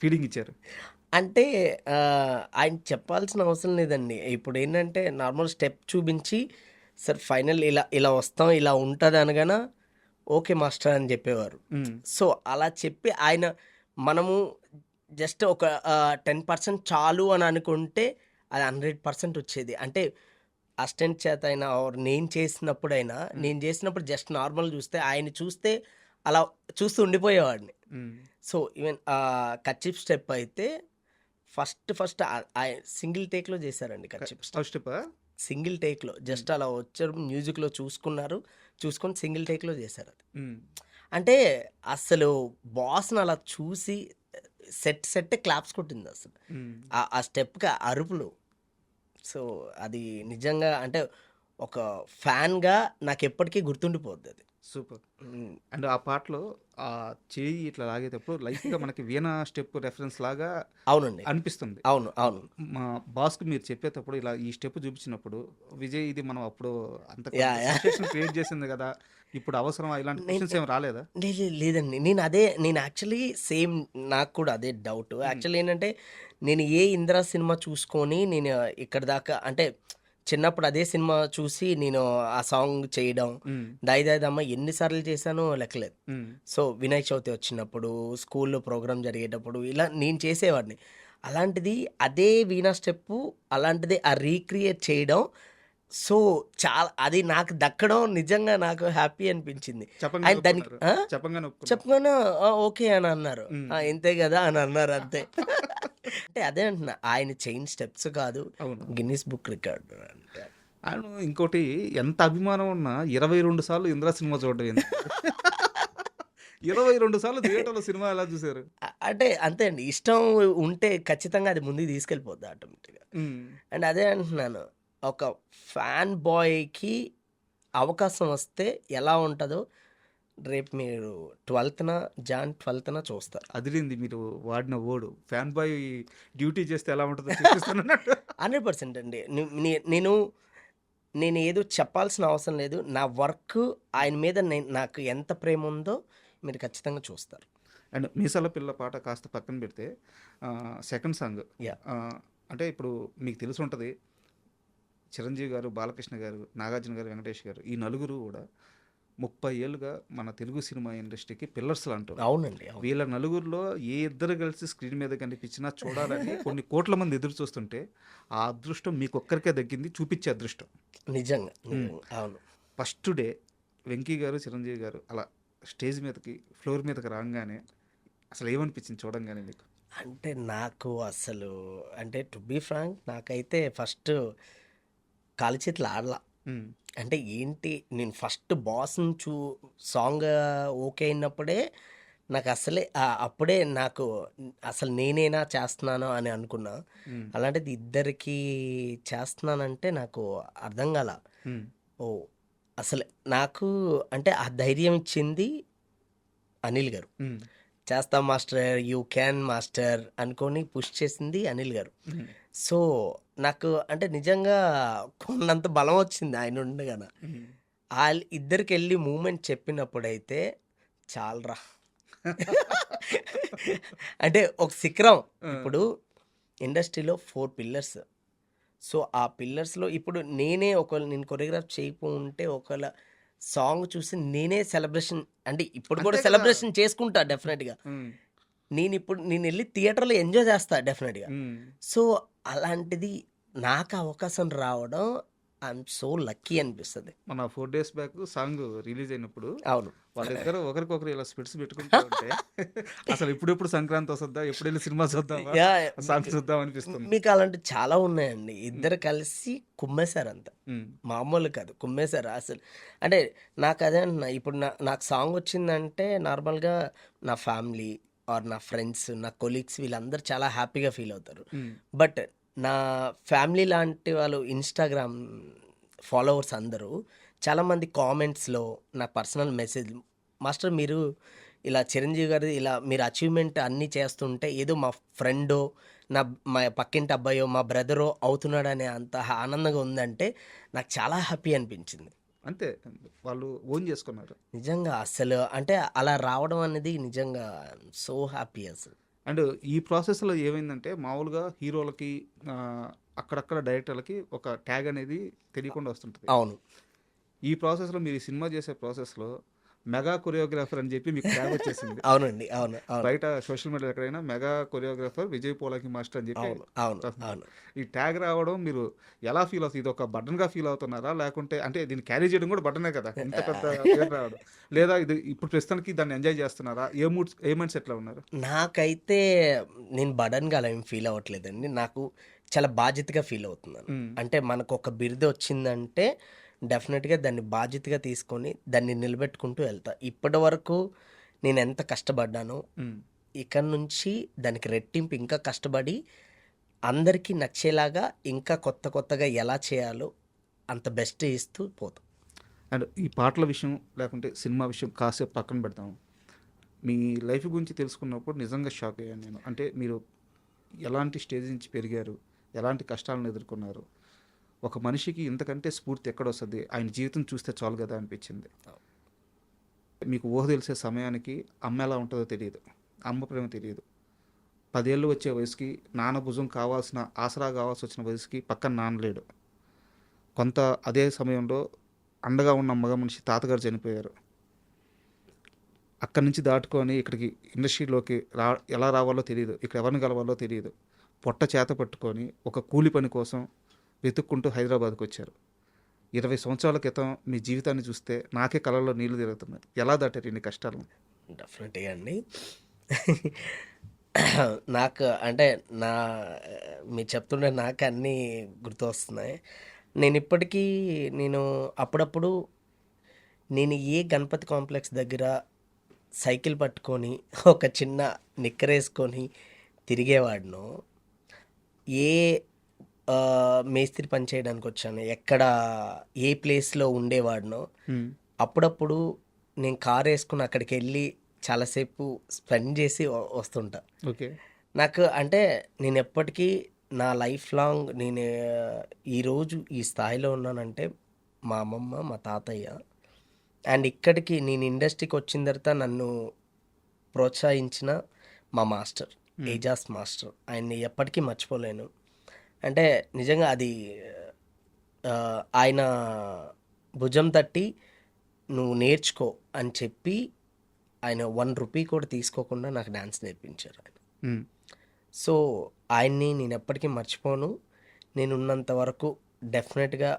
[SPEAKER 2] ఫీలింగ్ ఇచ్చారు?
[SPEAKER 3] అంటే ఆయన చెప్పాల్సిన అవసరం లేదండి. ఇప్పుడు ఏంటంటే నార్మల్ స్టెప్ చూపించి సార్ ఫైనల్ ఇలా ఇలా వస్తాం, ఇలా ఉంటుంది అనగానే ఓకే మాస్టర్ అని చెప్పేవారు. సో అలా చెప్పి ఆయన మనము జస్ట్ ఒక 10% చాలు అని అనుకుంటే అది 100% వచ్చేది. అంటే అసిస్టెంట్ చేత అయినా ఆర్ నేను చేసినప్పుడైనా, నేను చేసినప్పుడు జస్ట్ నార్మల్ చూస్తే ఆయన చూస్తే అలా చూస్తూ ఉండిపోయేవాడిని. సో ఈవెన్ కచ్చిప్ స్టెప్ అయితే ఫస్ట్ సింగిల్ టేక్లో చేశారండి. కచ్చిప్ స్టెప్
[SPEAKER 2] ఫస్ట్
[SPEAKER 3] సింగిల్ టేక్లో జస్ట్ అలా వచ్చారు, మ్యూజిక్లో చూసుకొని సింగిల్ టేక్లో చేశారు అది. అంటే అసలు బాస్ని అలా చూసి సెట్ క్లాప్స్ కొట్టింది అసలు ఆ స్టెప్కి అరుపులు. సో అది నిజంగా అంటే ఒక ఫ్యాన్గా నాకు ఎప్పటికీ గుర్తుండిపోద్ది అది.
[SPEAKER 2] సూపర్. అండ్ ఆ పాటలో ఆ చేయి ఇట్లా లాగేటప్పుడు లైట్గా మనకి వీణా స్టెప్ రెఫరెన్స్ లాగా
[SPEAKER 3] అవునండి,
[SPEAKER 2] అనిపిస్తుంది.
[SPEAKER 3] అవును అవును.
[SPEAKER 2] మా బాస్కి మీరు చెప్పేటప్పుడు ఇలా ఈ స్టెప్ చూపించినప్పుడు, విజయ్ ఇది మనం అప్పుడు అంత
[SPEAKER 3] యా, యా.
[SPEAKER 2] క్రియేట్ చేసింది కదా, ఇప్పుడు అవసరం ఇలాంటి క్వశ్చన్స్ ఏం రాలేదా?
[SPEAKER 3] లేదండి, నేను యాక్చువల్లీ సేమ్, నాకు కూడా అదే డౌట్. యాక్చువల్లీ ఏంటంటే నేను ఏ ఇంద్రా సినిమా చూసుకొని నేను ఇక్కడ దాకా అంటే చిన్నప్పుడు అదే సినిమా చూసి నేను ఆ సాంగ్ చేయడం, దాయి దాయిదమ్మ ఎన్నిసార్లు చేశానో లెక్కలేదు. సో వినాయక చవితి వచ్చినప్పుడు, స్కూల్లో ప్రోగ్రామ్ జరిగేటప్పుడు ఇలా నేను చేసేవాడిని. అలాంటిది అదే వీణా స్టెప్పు, అలాంటిది ఆ రీక్రియేట్ చేయడం, సో చాలా అది నాకు దక్కడం నిజంగా నాకు హ్యాపీ అనిపించింది. ఆయన దానికి చెప్పగానే ఓకే అని అన్నారు. ఇంతే కదా అని అన్నారు అంతే. అంటే అదే అంటున్నా, ఆయన చైన్ స్టెప్స్ కాదు, గిన్నిస్ బుక్ రికార్డ్ అంటే.
[SPEAKER 2] ఆయన ఇంకోటి, ఎంత అభిమానం ఉన్నా 22 సార్లు ఇంద్రా సినిమా చూడడం ఏంటి? 22 సార్లు థియేటర్లో సినిమా ఎలా చూసారు?
[SPEAKER 3] అంటే అంతే అండి, ఇష్టం ఉంటే ఖచ్చితంగా అది ముందుకు తీసుకెళ్ళిపోద్ది ఆటోమేటిక్గా. అండ్ అదే అంటున్నాను, ఒక ఫ్యాన్ బాయ్కి అవకాశం వస్తే ఎలా ఉంటుందో రేపు మీరు జాన్ 12న చూస్తారు.
[SPEAKER 2] అదిరింది మీరు వాడిన వర్డ్, ఫ్యాన్ బాయ్ డ్యూటీ చేస్తే ఎలా ఉంటుందో
[SPEAKER 3] 100% అండి. నేను ఏదో చెప్పాల్సిన అవసరం లేదు. నా వర్క్ ఆయన మీద నాకు ఎంత ప్రేమ ఉందో మీరు ఖచ్చితంగా చూస్తారు.
[SPEAKER 2] అండ్ మీసాల పిల్ల పాట కాస్త పక్కన పెడితే సెకండ్ సాంగ్, అంటే ఇప్పుడు మీకు తెలిసి ఉంటుంది, చిరంజీవి గారు, బాలకృష్ణ గారు, నాగార్జున గారు, వెంకటేష్ గారు, ఈ నలుగురు కూడా 30 ఏళ్ళుగా మన తెలుగు సినిమా ఇండస్ట్రీకి పిల్లర్స్లు అంటారు.
[SPEAKER 3] అవునండి.
[SPEAKER 2] వీళ్ళ నలుగురిలో ఏ ఇద్దరు కలిసి స్క్రీన్ మీద కనిపించినా చూడాలని కొన్ని కోట్ల మంది ఎదురు చూస్తుంటే ఆ అదృష్టం మీకు ఒక్కరికే దక్కింది, చూపించే అదృష్టం.
[SPEAKER 3] నిజంగా అవును.
[SPEAKER 2] ఫస్ట్ డే వెంకీ గారు, చిరంజీవి గారు అలా స్టేజ్ మీదకి, ఫ్లోర్ మీదకి రాగానే అసలు ఏమనిపించింది చూడంగానే మీకు?
[SPEAKER 3] అంటే నాకు అసలు అంటే టు బీ ఫ్రాంక్, నాకైతే ఫస్ట్ కాలు చేతులు ఆడలా. అంటే ఏంటి, నేను ఫస్ట్ బాస్ని సాంగ్ ఓకే అయినప్పుడే నాకు అప్పుడే నాకు అసలు నేనేనా చేస్తున్నాను అని అనుకున్నా. అలాంటిది ఇద్దరికి చేస్తున్నానంటే నాకు అర్థం కాల. ఓ అసలు నాకు అంటే ఆ ధైర్యం ఇచ్చింది అనిల్ గారు. చేస్తాం మాస్టర్, యూ క్యాన్ మాస్టర్ అనుకొని పుష్ చేసింది అనిల్ గారు. సో నాకు అంటే నిజంగా కొన్నంత బలం వచ్చింది ఆయన ఉండగాన. వాళ్ళు ఇద్దరికి వెళ్ళి మూమెంట్ చెప్పినప్పుడైతే చాలరా. అంటే ఒక శిఖరం. ఇప్పుడు ఇండస్ట్రీలో 4 పిల్లర్స్, సో ఆ పిల్లర్స్లో ఇప్పుడు నేనే ఒకవేళ నేను కొరియోగ్రాఫ్ చేయకుంటే ఒకవేళ సాంగ్ చూసి నేనే సెలబ్రేషన్ అంటే ఇప్పుడు కూడా
[SPEAKER 2] అంతే కదా.
[SPEAKER 3] సెలబ్రేషన్ చేసుకుంటా డెఫినెట్గా.
[SPEAKER 2] ఉమ్,
[SPEAKER 3] నేను వెళ్ళి థియేటర్లో ఎంజాయ్ చేస్తా డెఫినెట్గా.
[SPEAKER 2] ఉమ్.
[SPEAKER 3] సో అలాంటిది నాకు అవకాశం రావడం ఐఎమ్ సో లక్కీ అనిపిస్తుంది.
[SPEAKER 2] మన 4 days బ్యాక్ సాంగ్ రిలీజ్ అయినప్పుడు
[SPEAKER 3] అవును.
[SPEAKER 2] వాళ్ళిద్దరు ఒకరికొకరు ఇలా స్పిట్స్ పెట్టుకుంటూ ఉంటే అసలు ఎప్పుడెప్పుడు సంక్రాంతి వస్తుందా, ఎప్పుడు వెళ్ళి సినిమా చూద్దామా,
[SPEAKER 3] యా,
[SPEAKER 2] సాంగ్ చూద్దాం అనిపిస్తుంది.
[SPEAKER 3] మీకు అలాంటి చాలా ఉన్నాయండి. ఇద్దరు కలిసి కుమ్మేశారు అంత
[SPEAKER 2] ఉమ్,
[SPEAKER 3] మామూలు కాదు, కుమ్మేశారు అసలు. అంటే నాకు అదే అన్న ఇప్పుడు నాకు సాంగ్ వచ్చిందంటే నార్మల్గా నా ఫ్యామిలీ ఆర్ నా ఫ్రెండ్స్ నా కొలీగ్స్ వీళ్ళందరూ చాలా హ్యాపీగా ఫీల్ అవుతారు.
[SPEAKER 2] ఉమ్,
[SPEAKER 3] బట్ నా ఫ్యామిలీ లాంటి వాళ్ళు ఇన్స్టాగ్రామ్ ఫాలోవర్స్ అందరూ చాలామంది కామెంట్స్లో నా పర్సనల్ మెసేజ్, మాస్టర్ మీరు ఇలా చిరంజీవి గారి ఇలా మీరు అచీవ్మెంట్ అన్నీ చేస్తుంటే ఏదో మా ఫ్రెండో మా పక్కింటి అబ్బాయో మా బ్రదరో అవుతున్నాడనే అంత ఆనందంగా ఉందంటే నాకు చాలా హ్యాపీ అనిపించింది.
[SPEAKER 2] అంతే వాళ్ళు ఓన్ చేసుకున్నారు.
[SPEAKER 3] నిజంగా అసలు అంటే అలా రావడం అనేది నిజంగా సో హ్యాపీ అసలు.
[SPEAKER 2] అండ్ ఈ ప్రాసెస్లో ఏమైందంటే మామూలుగా హీరోలకి అక్కడక్కడ డైరెక్టర్లకి ఒక ట్యాగ్ అనేది తెలియకుండా వస్తుంటుంది.
[SPEAKER 3] అవును.
[SPEAKER 2] ఈ ప్రాసెస్లో మీరు ఈ సినిమా చేసే ప్రాసెస్లో మెగా కొరియోగ్రాఫర్ అని చెప్పి మీకు ట్యాగ్ వచ్చేసింది.
[SPEAKER 3] అవునండి. అవును. అవును.
[SPEAKER 2] బయట సోషల్ మీడియా ఎక్కడైనా mega choreographer Vijay Polaki master అని చెప్పి
[SPEAKER 3] అవును. అవును. అవును.
[SPEAKER 2] ఈ ట్యాగ్ రావడం మీరు ఎలా ఫీల్ అవుతుంది? ఇది ఒక బటన్గా ఫీల్ అవుతున్నారా, లేకుంటే అంటే దీన్ని క్యారీ చేయడం కూడా బటనే కదా, ఇంత పెద్ద పేరు రావడం, లేదా ఇది ఇప్పుడు ప్రస్తుతానికి దాన్ని ఎంజాయ్ చేస్తున్నారా? ఏ మైండ్ సెట్లో ఉన్నారు?
[SPEAKER 3] నాకైతే నేను బడన్గా అలా ఏం ఫీల్ అవ్వట్లేదండి. నాకు చాలా బాధ్యతగా ఫీల్ అవుతున్నాను. అంటే మనకు ఒక బిరుదు వచ్చిందంటే డెఫినెట్గా దాన్ని బాధ్యతగా తీసుకొని దాన్ని నిలబెట్టుకుంటూ వెళ్తా. ఇప్పటి వరకు నేను ఎంత కష్టపడ్డానో ఇక్కడ నుంచి దానికి రెట్టింపు ఇంకా కష్టపడి అందరికీ నచ్చేలాగా ఇంకా కొత్తగా ఎలా చేయాలో అంత బెస్ట్ ఇస్తూ పోతాం.
[SPEAKER 2] అండ్ ఈ పాటల విషయం లేకుంటే సినిమా విషయం కాసేపు పక్కన పెడతాము. మీ లైఫ్ గురించి తెలుసుకున్నప్పుడు నిజంగా షాక్ అయ్యాను నేను. అంటే మీరు ఎలాంటి స్టేజ్ నుంచి పెరిగారు, ఎలాంటి కష్టాలను ఎదుర్కొన్నారు, ఒక మనిషికి ఇంతకంటే స్ఫూర్తి ఎక్కడొస్తుంది, ఆయన జీవితం చూస్తే చాలు కదా అనిపించింది. మీకు ఊహ తెలిసే సమయానికి అమ్మ ఎలా ఉంటుందో తెలియదు, అమ్మ ప్రేమ తెలియదు. 10 ఏళ్ళు వచ్చే వయసుకి నాన్న భుజం కావాల్సిన ఆసరా కావాల్సి వచ్చిన వయసుకి పక్కన నాన్న లేడు. కొంత అదే సమయంలో అండగా ఉన్న మగ మనిషి తాతగారు చనిపోయారు. అక్కడి నుంచి దాటుకొని ఇక్కడికి ఇండస్ట్రీలోకి ఎలా రావాలో తెలియదు, ఇక్కడ ఎవరిని కలవాలో తెలియదు. పొట్ట చేత పట్టుకొని ఒక కూలి పని కోసం వెతుక్కుంటూ హైదరాబాద్కి వచ్చారు. 20 సంవత్సరాల క్రితం మీ జీవితాన్ని చూస్తే నాకే కళ్ళల్లో నీళ్లు తిరుగుతున్నాయి. ఎలా దాటారు ఇన్ని కష్టాలు?
[SPEAKER 3] డెఫినెట్గా అండి. నాకు అంటే మీరు చెప్తుంటే నాకు అన్నీ గుర్తు వస్తున్నాయి. నేను అప్పుడప్పుడు నేను ఏ గణపతి కాంప్లెక్స్ దగ్గర సైకిల్ పట్టుకొని ఒక చిన్న నిక్కరేసుకొని తిరిగేవాడినో, ఏ మేస్త్రి పని చేయడానికి వచ్చాను ఎక్కడ ఏ ప్లేస్లో ఉండేవాడినో, అప్పుడప్పుడు నేను కార్ వేసుకుని అక్కడికి వెళ్ళి చాలాసేపు స్పెండ్ చేసి వస్తుంటా.
[SPEAKER 2] ఓకే.
[SPEAKER 3] నాకు అంటే నేను ఎప్పటికీ నా లైఫ్ లాంగ్ నేను ఈరోజు ఈ స్థాయిలో ఉన్నానంటే మా అమ్మమ్మ మా తాతయ్య. అండ్ ఇక్కడికి నేను ఇండస్ట్రీకి వచ్చిన తర్వాత నన్ను ప్రోత్సహించిన మా మాస్టర్ ఏజాస్ మాస్టర్, ఆయన్ని ఎప్పటికీ మర్చిపోలేను. అంటే నిజంగా అది ఆయన భుజం తట్టి నువ్వు నేర్చుకో అని చెప్పి ఆయన 1 రూపీ కూడా తీసుకోకుండా నాకు డ్యాన్స్ నేర్పించారు ఆయన. సో ఆయన్ని నేను ఎప్పటికీ మర్చిపోను. నేను ఉన్నంత వరకు డెఫినెట్గా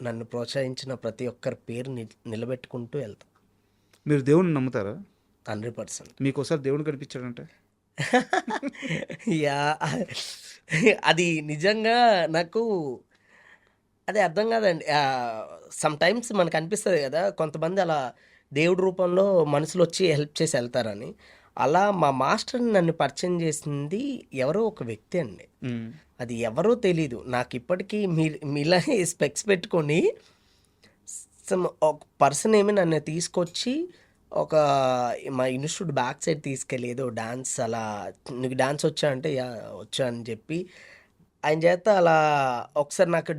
[SPEAKER 3] నన్ను ప్రోత్సహించిన ప్రతి ఒక్కరి పేరు నిలబెట్టుకుంటూ వెళ్తాను.
[SPEAKER 2] మీరు దేవుని నమ్ముతారా?
[SPEAKER 3] 100%.
[SPEAKER 2] మీకు ఒకసారి దేవుడు కనిపించాడంటే?
[SPEAKER 3] యా, అది నిజంగా నాకు అది అర్థం కాదండి. సమ్ టైమ్స్ మనకు అనిపిస్తుంది కదా, కొంతమంది అలా దేవుడి రూపంలో మనుషులు వచ్చి హెల్ప్ చేసి వెళ్తారని. అలా మా మాస్టర్ని నన్ను పరిచయం చేసింది ఎవరో ఒక వ్యక్తి అండి. అది ఎవరో తెలీదు నాకు ఇప్పటికీ. మీలాగే స్పెక్స్ పెట్టుకొని ఒక పర్సన్ ఏమి నన్ను తీసుకొచ్చి మా ఇన్స్టిట్యూట్ బ్యాక్ సైడ్ తీసుకెళ్ళి ఏదో డాన్స్ అలా నీకు డాన్స్ వచ్చా అంటే యా వచ్చా అని చెప్పి ఆయన చేత అలా ఒకసారి నాకు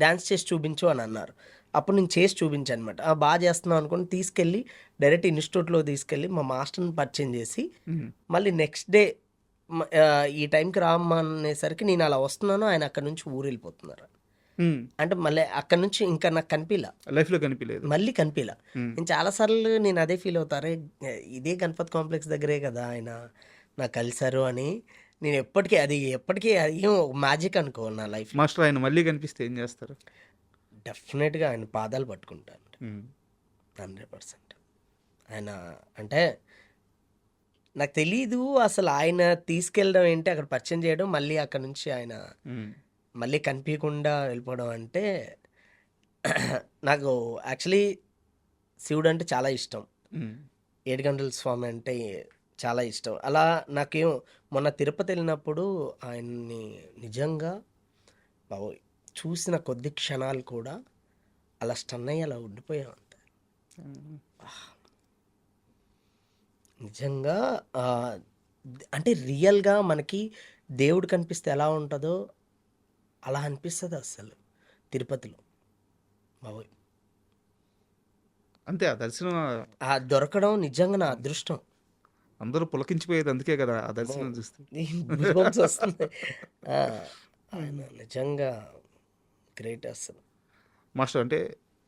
[SPEAKER 3] డాన్స్ చేసి చూపించు అని అన్నారు. అప్పుడు నేను చేసి చూపించాను అనమాట. బాగా చేస్తున్నాను అనుకుని తీసుకెళ్ళి డైరెక్ట్ ఇన్స్టిట్యూట్లో తీసుకెళ్ళి మా మాస్టర్ని పరిచయం చేసి మళ్ళీ నెక్స్ట్ డే ఈ టైంకి రామ్మా అనేసరికి నేను అలా వస్తున్నాను, ఆయన అక్కడ నుంచి ఊరు వెళ్ళిపోతున్నారు. అంటే మళ్ళీ అక్కడ నుంచి ఇంకా నాకు కనిపించలా,
[SPEAKER 2] లైఫ్లో కనిపించలేదు.
[SPEAKER 3] మళ్ళీ కనిపించలా. నేను చాలాసార్లు నేను అదే ఫీల్ అవుతారే, ఇదే గణపతి కాంప్లెక్స్ దగ్గరే కదా ఆయన నాకు కలిశారు అని. నేను ఎప్పటికీ అది ఏం మ్యాజిక్ అనుకో నా లైఫ్.
[SPEAKER 2] మాస్టర్ ఆయన మళ్ళీ కనిపిస్తే ఏం చేస్తారు?
[SPEAKER 3] డెఫినెట్గా ఆయన పాదాలు పట్టుకుంటాను 100%. ఆయన అంటే నాకు తెలీదు అసలు, ఆయన తీసుకెళ్ళడం ఏంటి, అక్కడ పరిచయం చేయడం, మళ్ళీ అక్కడ నుంచి ఆయన మళ్ళీ కనిపించకుండా వెళ్ళిపోవడం అంటే నాకు యాక్చువల్లీ శివుడు అంటే చాలా ఇష్టం. ఏడుగంటల స్వామి అంటే చాలా ఇష్టం. అలా నాకేం మొన్న తిరుపతి వెళ్ళినప్పుడు ఆయన్ని నిజంగా బాబోయ్ చూసిన కొద్ది క్షణాలు కూడా అలా స్టన్ అయ్యి అలా ఉండిపోయా ఉంటాయి నిజంగా. అంటే రియల్గా మనకి దేవుడు కనిపిస్తే ఎలా ఉంటుందో అలా అనిపిస్తుంది అసలు తిరుపతిలో బాబోయ్.
[SPEAKER 2] అంతే, ఆ దర్శనం
[SPEAKER 3] ఆ దొరకడం నిజంగా నా అదృష్టం.
[SPEAKER 2] అందరూ పులకించిపోయేది అందుకే కదా, ఆ దర్శనం చూస్తే.
[SPEAKER 3] Goosebumps వస్తుంది. ఆయన నిజంగా గ్రేట్ అసలు.
[SPEAKER 2] మాస్టర్ అంటే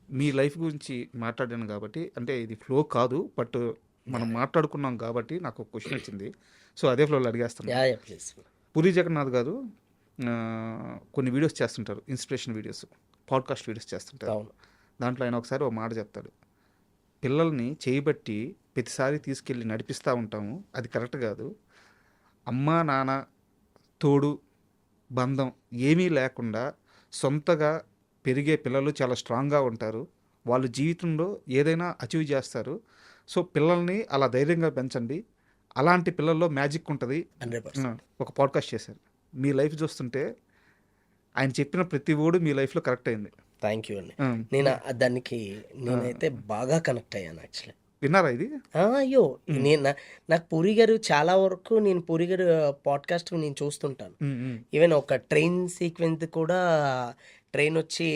[SPEAKER 2] మీ లైఫ్ గురించి మాట్లాడాను కాబట్టి, అంటే ఇది ఫ్లో కాదు బట్ మనం మాట్లాడుకున్నాం కాబట్టి నాకు ఒక క్వశ్చన్ వచ్చింది. సో అదే ఫ్లోలో అడిగేస్తాను.
[SPEAKER 3] ప్లీజ్.
[SPEAKER 2] పూరి జగన్నాథ్ గారు కొన్ని వీడియోస్ చేస్తుంటారు, ఇన్స్పిరేషన్ వీడియోస్, పాడ్కాస్ట్ వీడియోస్ చేస్తుంటారు.
[SPEAKER 3] అవును.
[SPEAKER 2] దాంట్లో ఆయన ఒకసారి ఒక మాట చెప్తాడు, పిల్లల్ని చేయబట్టి ప్రతిసారి తీసుకెళ్ళి నడిపిస్తూ ఉంటాము, అది కరెక్ట్ కాదు. అమ్మా నాన్న తోడు బంధం ఏమీ లేకుండా సొంతగా పెరిగే పిల్లలు చాలా స్ట్రాంగ్గా ఉంటారు, వాళ్ళు జీవితంలో ఏదైనా అచీవ్ చేస్తారు. సో పిల్లల్ని అలా ధైర్యంగా పెంచండి, అలాంటి పిల్లల్లో మ్యాజిక్ ఉంటుంది.
[SPEAKER 3] 100%.
[SPEAKER 2] ఒక పాడ్కాస్ట్ చేశారు. మీ లైఫ్ చూస్తుంటే ఆయన చెప్పిన ప్రతి ఓడు మీ లైఫ్లో కరెక్ట్ అయింది.
[SPEAKER 3] థ్యాంక్ యూ అండి. నేను దానికి నేనైతే బాగా కనెక్ట్ అయ్యాను యాక్చువల్లీ.
[SPEAKER 2] విన్నారా ఇది?
[SPEAKER 3] అయ్యో నేను నాకు పూరి గారు చాలా వరకు నేను పూరి గారు పాడ్కాస్ట్ నేను చూస్తుంటాను. ఈవెన్ ఒక ట్రైన్ సీక్వెన్స్ కూడా, ట్రైన్ వచ్చి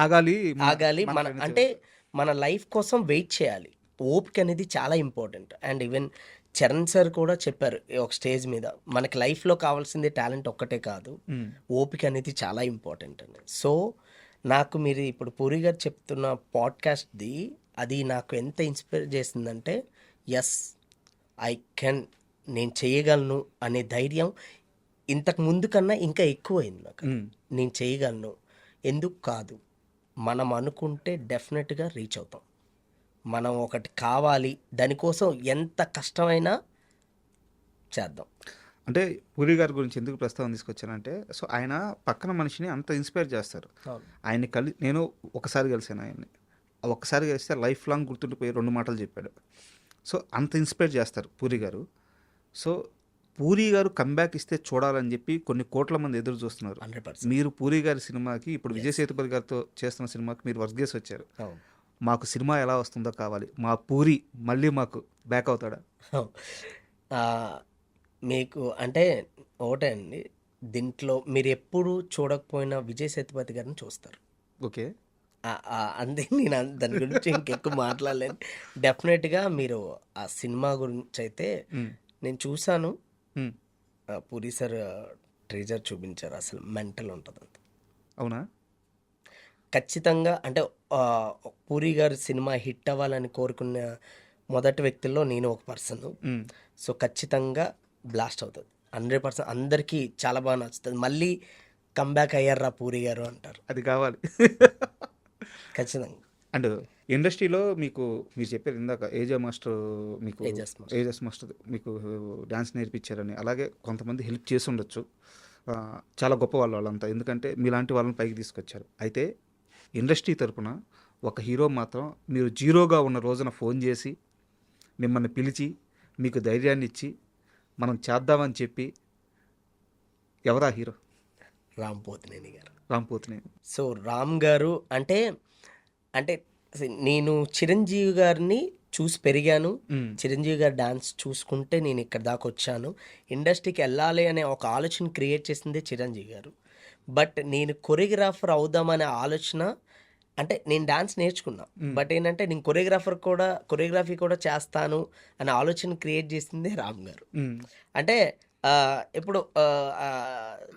[SPEAKER 2] ఆగాలి
[SPEAKER 3] మన అంటే మన లైఫ్ కోసం వెయిట్ చేయాలి, ఓపిక అనేది చాలా important. And even Charan sir కూడా చెప్పారు ఒక స్టేజ్ మీద, మనకి లైఫ్లో కావాల్సింది టాలెంట్ ఒక్కటే కాదు, ఓపిక అనేది చాలా ఇంపార్టెంట్ అని. సో నాకు మీరు ఇప్పుడు పూరి గారు చెప్తున్న పాడ్కాస్ట్ది అది నాకు ఎంత ఇన్స్పైర్ చేసిందంటే, ఎస్ ఐ కెన్, నేను చేయగలను అనే ధైర్యం ఇంతకు ముందు కన్నా ఇంకా ఎక్కువైంది నాకు. నేను చేయగలను, ఎందుకు కాదు, మనం అనుకుంటే డెఫినెట్గా రీచ్ అవుతాం. మనం ఒకటి కావాలి, దానికోసం ఎంత కష్టమైనా చేద్దాం.
[SPEAKER 2] అంటే పూరి గారి గురించి ఎందుకు ప్రస్తావన తీసుకొచ్చానంటే, సో ఆయన పక్కన మనిషిని అంత ఇన్స్పైర్ చేస్తారు. ఆయన్ని నేను ఒకసారి కలిసాను ఆయన్ని, ఒక్కసారి కలిస్తే లైఫ్ లాంగ్ గుర్తుండిపోయి 2 మాటలు చెప్పాడు. సో అంత ఇన్స్పైర్ చేస్తారు పూరి గారు. సో పూరి గారు కంబ్యాక్ ఇస్తే చూడాలని చెప్పి కొన్ని కోట్ల మంది ఎదురు చూస్తున్నారు.
[SPEAKER 3] 100%.
[SPEAKER 2] మీరు పూరి గారి సినిమాకి, ఇప్పుడు విజయ్ సేతుపతి గారితో చేస్తున్న సినిమాకి మీరు వర్క్ చేసి వచ్చారు. మాకు సినిమా ఎలా వస్తుందో కావాలి, మా పూరి మళ్ళీ మాకు బ్యాక్ అవుతాడా?
[SPEAKER 3] మీకు అంటే ఒకటే అండి, దీంట్లో మీరు ఎప్పుడు చూడకపోయినా విజయ్ సేతుపతి గారిని చూస్తారు.
[SPEAKER 2] ఓకే,
[SPEAKER 3] అంతే. నేను దాని గురించి ఇంకెక్కువ మాట్లాడలేను. డెఫినెట్గా మీరు ఆ సినిమా గురించి అయితే నేను చూసాను. పూరి సార్ ట్రేజర్ చూపించారు, అసలు మెంటల్ ఉంటుంది అంత.
[SPEAKER 2] అవునా?
[SPEAKER 3] ఖచ్చితంగా అంటే పూరి గారి సినిమా హిట్ అవ్వాలని కోరుకున్న మొదటి వ్యక్తుల్లో నేను ఒక పర్సన్. సో ఖచ్చితంగా బ్లాస్ట్ అవుతుంది 100%. అందరికీ చాలా బాగా నచ్చుతుంది. మళ్ళీ కంబ్యాక్ అయ్యారా పూరి గారు అంటారు,
[SPEAKER 2] అది కావాలి
[SPEAKER 3] ఖచ్చితంగా.
[SPEAKER 2] అండ్ ఇండస్ట్రీలో మీకు మీరు చెప్పారు ఇందాక ఏజే మాస్టర్, మీకు ఏజెస్ మాస్టర్ మీకు డ్యాన్స్ నేర్పించారని, అలాగే కొంతమంది హెల్ప్ చేసి ఉండొచ్చు, చాలా గొప్ప వాళ్ళంతా, ఎందుకంటే మీలాంటి వాళ్ళని పైకి తీసుకొచ్చారు. అయితే ఇండస్ట్రీ తరపున ఒక హీరో మాత్రం మీరు జీరోగా ఉన్న రోజున ఫోన్ చేసి మిమ్మల్ని పిలిచి మీకు ధైర్యాన్ని ఇచ్చి మనం చేద్దామని చెప్పి, ఎవరా హీరో?
[SPEAKER 3] రామ్ పోతినేని గారు.
[SPEAKER 2] రామ్ పోతినేని.
[SPEAKER 3] సో రామ్ గారు అంటే నేను చిరంజీవి గారిని చూసి పెరిగాను. చిరంజీవి గారి డాన్స్ చూసుకుంటే నేను ఇక్కడ దాకా వచ్చాను. ఇండస్ట్రీకి వెళ్ళాలి అనే ఒక ఆలోచన క్రియేట్ చేసిందే చిరంజీవి గారు. బట్ నేను కొరియోగ్రాఫర్ అవుదామనే ఆలోచన, అంటే నేను డాన్స్ నేర్చుకున్నా, బట్ ఏంటంటే నేను కొరియోగ్రఫీ కూడా చేస్తాను అనే ఆలోచన క్రియేట్ చేసిందే రామ్ గారు. అంటే ఎప్పుడు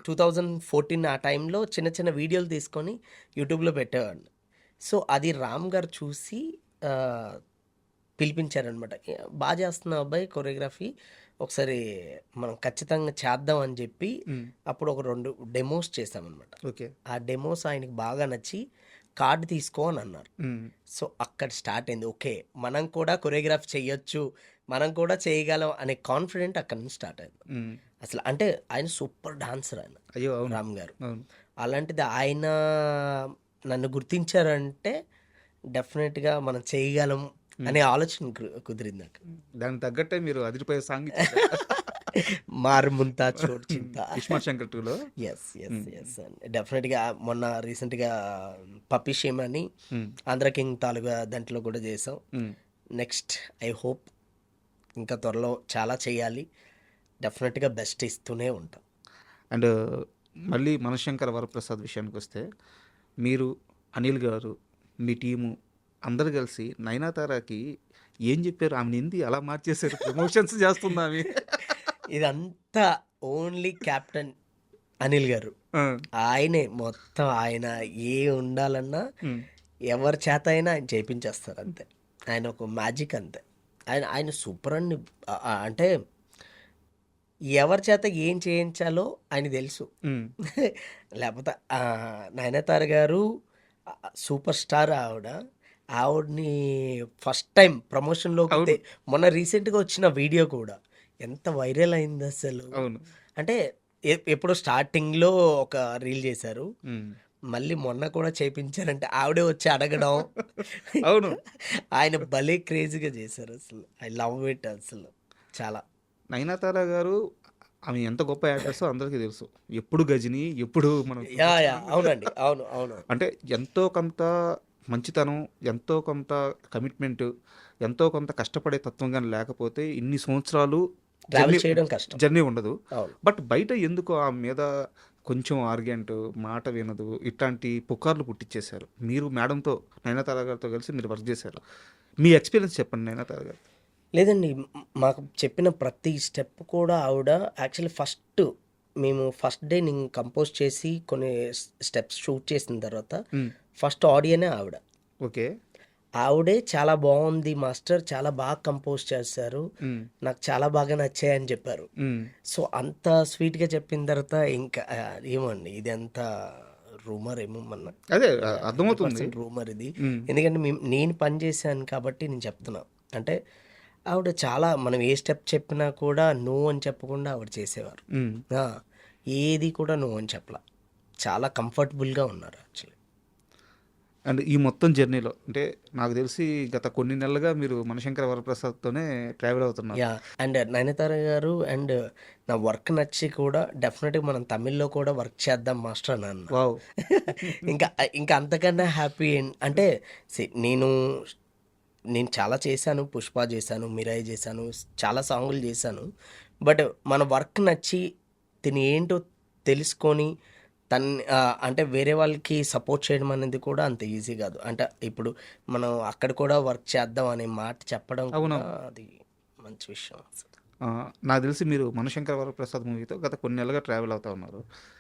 [SPEAKER 3] 2014 ఆ టైంలో చిన్న చిన్న వీడియోలు తీసుకొని యూట్యూబ్లో పెట్టేవాడిని. సో అది రామ్ గారు చూసి పిలిపించారనమాట. బాగా చేస్తున్నావు అబ్బాయి కొరియోగ్రఫీ, ఒకసారి మనం ఖచ్చితంగా చేద్దాం అని చెప్పి అప్పుడు ఒక 2 డెమోస్ చేసామన్నమాట.
[SPEAKER 2] ఓకే.
[SPEAKER 3] ఆ డెమోస్ ఆయనకి బాగా నచ్చి కార్డు తీసుకో అని అన్నారు. సో అక్కడ స్టార్ట్ అయింది. ఓకే, మనం కూడా కొరియోగ్రాఫ్ చేయొచ్చు, మనం కూడా చేయగలం అనే కాన్ఫిడెంట్ అక్కడ నుంచి స్టార్ట్ అయింది. అసలు అంటే ఆయన సూపర్ డాన్సర్ ఆయన
[SPEAKER 2] అయ్యో అవును
[SPEAKER 3] రామ్ గారు.
[SPEAKER 2] అవును.
[SPEAKER 3] అలాంటిది ఆయన నన్ను గుర్తించారంటే డెఫినెట్గా మనం చేయగలం అనే ఆలోచన కుదిరింది నాకు.
[SPEAKER 2] దానికి తగ్గట్టే మీరు అదిరిపోయే సాంగ్
[SPEAKER 3] మారుముంతా చోటు చింత.
[SPEAKER 2] ఇస్మార్ట్ శంకర్ 2లో.
[SPEAKER 3] ఎస్ ఎస్ ఎస్ డెఫినెట్గా మొన్న రీసెంట్గా పప్పి షేమ్ అని ఆంధ్ర కింగ్ తాలూగా దాంట్లో కూడా చేసాం. నెక్స్ట్ ఐ హోప్ ఇంకా త్వరలో చాలా చేయాలి, డెఫినెట్గా బెస్ట్ ఇస్తూనే ఉంటాం.
[SPEAKER 2] అండ్ మళ్ళీ మనశంకర వరప్రసాద్ విషయానికి వస్తే, మీరు అనిల్ గారు మీ టీము అందరు కలిసి నయనతారకి ఏం చెప్పారు? ఆమె ఏంది అలా మార్చేశారు, ప్రమోషన్స్ చేస్తుంది ఆమె.
[SPEAKER 3] ఇదంతా ఓన్లీ కెప్టెన్ అనిల్ గారు, ఆయనే మొత్తం. ఆయన ఏ ఉండాలన్నా ఎవరి చేత అయినా ఆయన చేయించేస్తారు అంతే. ఆయన ఒక మ్యాజిక్ అంతే. ఆయన సూపర్ అండి. అంటే ఎవరి చేత ఏం చేయించాలో ఆయన తెలుసు. లేకపోతే నయనతార గారు సూపర్ స్టార్. ఆవిడని ఫస్ట్ టైం ప్రమోషన్లోకి మొన్న రీసెంట్గా వచ్చిన వీడియో కూడా ఎంత వైరల్ అయింది అసలు. అంటే ఎప్పుడో స్టార్టింగ్లో ఒక రీల్ చేశారు, మళ్ళీ మొన్న కూడా చేయించారంటే ఆవిడే వచ్చి అడగడం.
[SPEAKER 2] అవును,
[SPEAKER 3] ఆయన భలే క్రేజీగా చేశారు అసలు. ఐ లవ్ ఇట్ అసలు చాలా.
[SPEAKER 2] నయనతార గారు ఆమె ఎంత గొప్ప యాక్ట్రెస్ అందరికీ తెలుసు. ఎప్పుడు గజని, ఎప్పుడు మనం
[SPEAKER 3] అవునండి, అవును అవును.
[SPEAKER 2] అంటే ఎంతో కొంత మంచితనం, ఎంతో కొంత కమిట్మెంట్, ఎంతో కొంత కష్టపడే తత్వం కానీ లేకపోతే ఇన్ని సంవత్సరాలు
[SPEAKER 3] ట్రావెల్ చేయడం కష్టం,
[SPEAKER 2] జర్నీ ఉండదు. బట్ బయట ఎందుకో ఆమె మీద కొంచెం ఆర్గ్యుమెంట్, మాట వినదు, ఇట్లాంటి పుకార్లు పుట్టించేశారు. మీరు మేడంతో, నయనతార గారితో కలిసి మీరు వర్క్ చేశారు. మీ ఎక్స్పీరియన్స్ చెప్పండి నయనతార గారు.
[SPEAKER 3] లేదండి, మాకు చెప్పిన ప్రతి స్టెప్ కూడా ఆవిడ యాక్చువల్లీ మేము ఫస్ట్ డే నేను కంపోజ్ చేసి కొన్ని స్టెప్స్ షూట్ చేసిన తర్వాత ఫస్ట్ ఆడియోనే ఆవిడ.
[SPEAKER 2] ఓకే.
[SPEAKER 3] ఆవిడే చాలా బాగుంది మాస్టర్, చాలా బాగా కంపోజ్ చేశారు, నాకు చాలా బాగా నచ్చాయని చెప్పారు. సో అంత స్వీట్గా చెప్పిన తర్వాత ఇంకా ఏమండి ఇది అంత రూమర్ ఏమో, మన
[SPEAKER 2] అదే అర్థమవుతుంది
[SPEAKER 3] రూమర్ ఇది. ఎందుకంటే నేను పని చేశాను కాబట్టి నేను చెప్తున్నా. అంటే ఆవిడ చాలా, మనం ఏ స్టెప్ చెప్పినా కూడా నో అని చెప్పకుండా ఆవిడ చేసేవారు. ఏది కూడా నో అని చెప్పలా, చాలా కంఫర్టబుల్గా ఉన్నారు యాక్చువల్లీ.
[SPEAKER 2] అండ్ ఈ మొత్తం జర్నీలో అంటే నాకు తెలిసి గత కొన్ని నెలలుగా మీరు మనశంకర వరప్రసాద్తోనే ట్రావెల్ అవుతున్నారు.
[SPEAKER 3] అండ్ నయనతార గారు అండ్ నా వర్క్ నచ్చి కూడా డెఫినెట్గా మనం తమిళ్లో కూడా వర్క్ చేద్దాం మాస్టర్ అని అన్న.
[SPEAKER 2] వావ్.
[SPEAKER 3] ఇంకా అంతకన్నా హ్యాపీ అంటే నేను చాలా చేశాను, పుష్ప చేశాను, మిరాయి చేశాను, చాలా సాంగులు చేశాను. బట్ మన వర్క్ నచ్చి తిని ఏంటో తెలుసుకొని అంటే వేరే వాళ్ళకి సపోర్ట్ చేయడం అనేది కూడా అంత ఈజీ కాదు. అంటే ఇప్పుడు మనం అక్కడ కూడా వర్క్ చేద్దాం అనే మాట చెప్పడం అది మంచి విషయం.
[SPEAKER 2] నాకు తెలిసి మీరు మనశంకర వరప్రసాద్ మూవీతో గత కొన్ని నెలలుగా ట్రావెల్ అవుతా ఉన్నారు.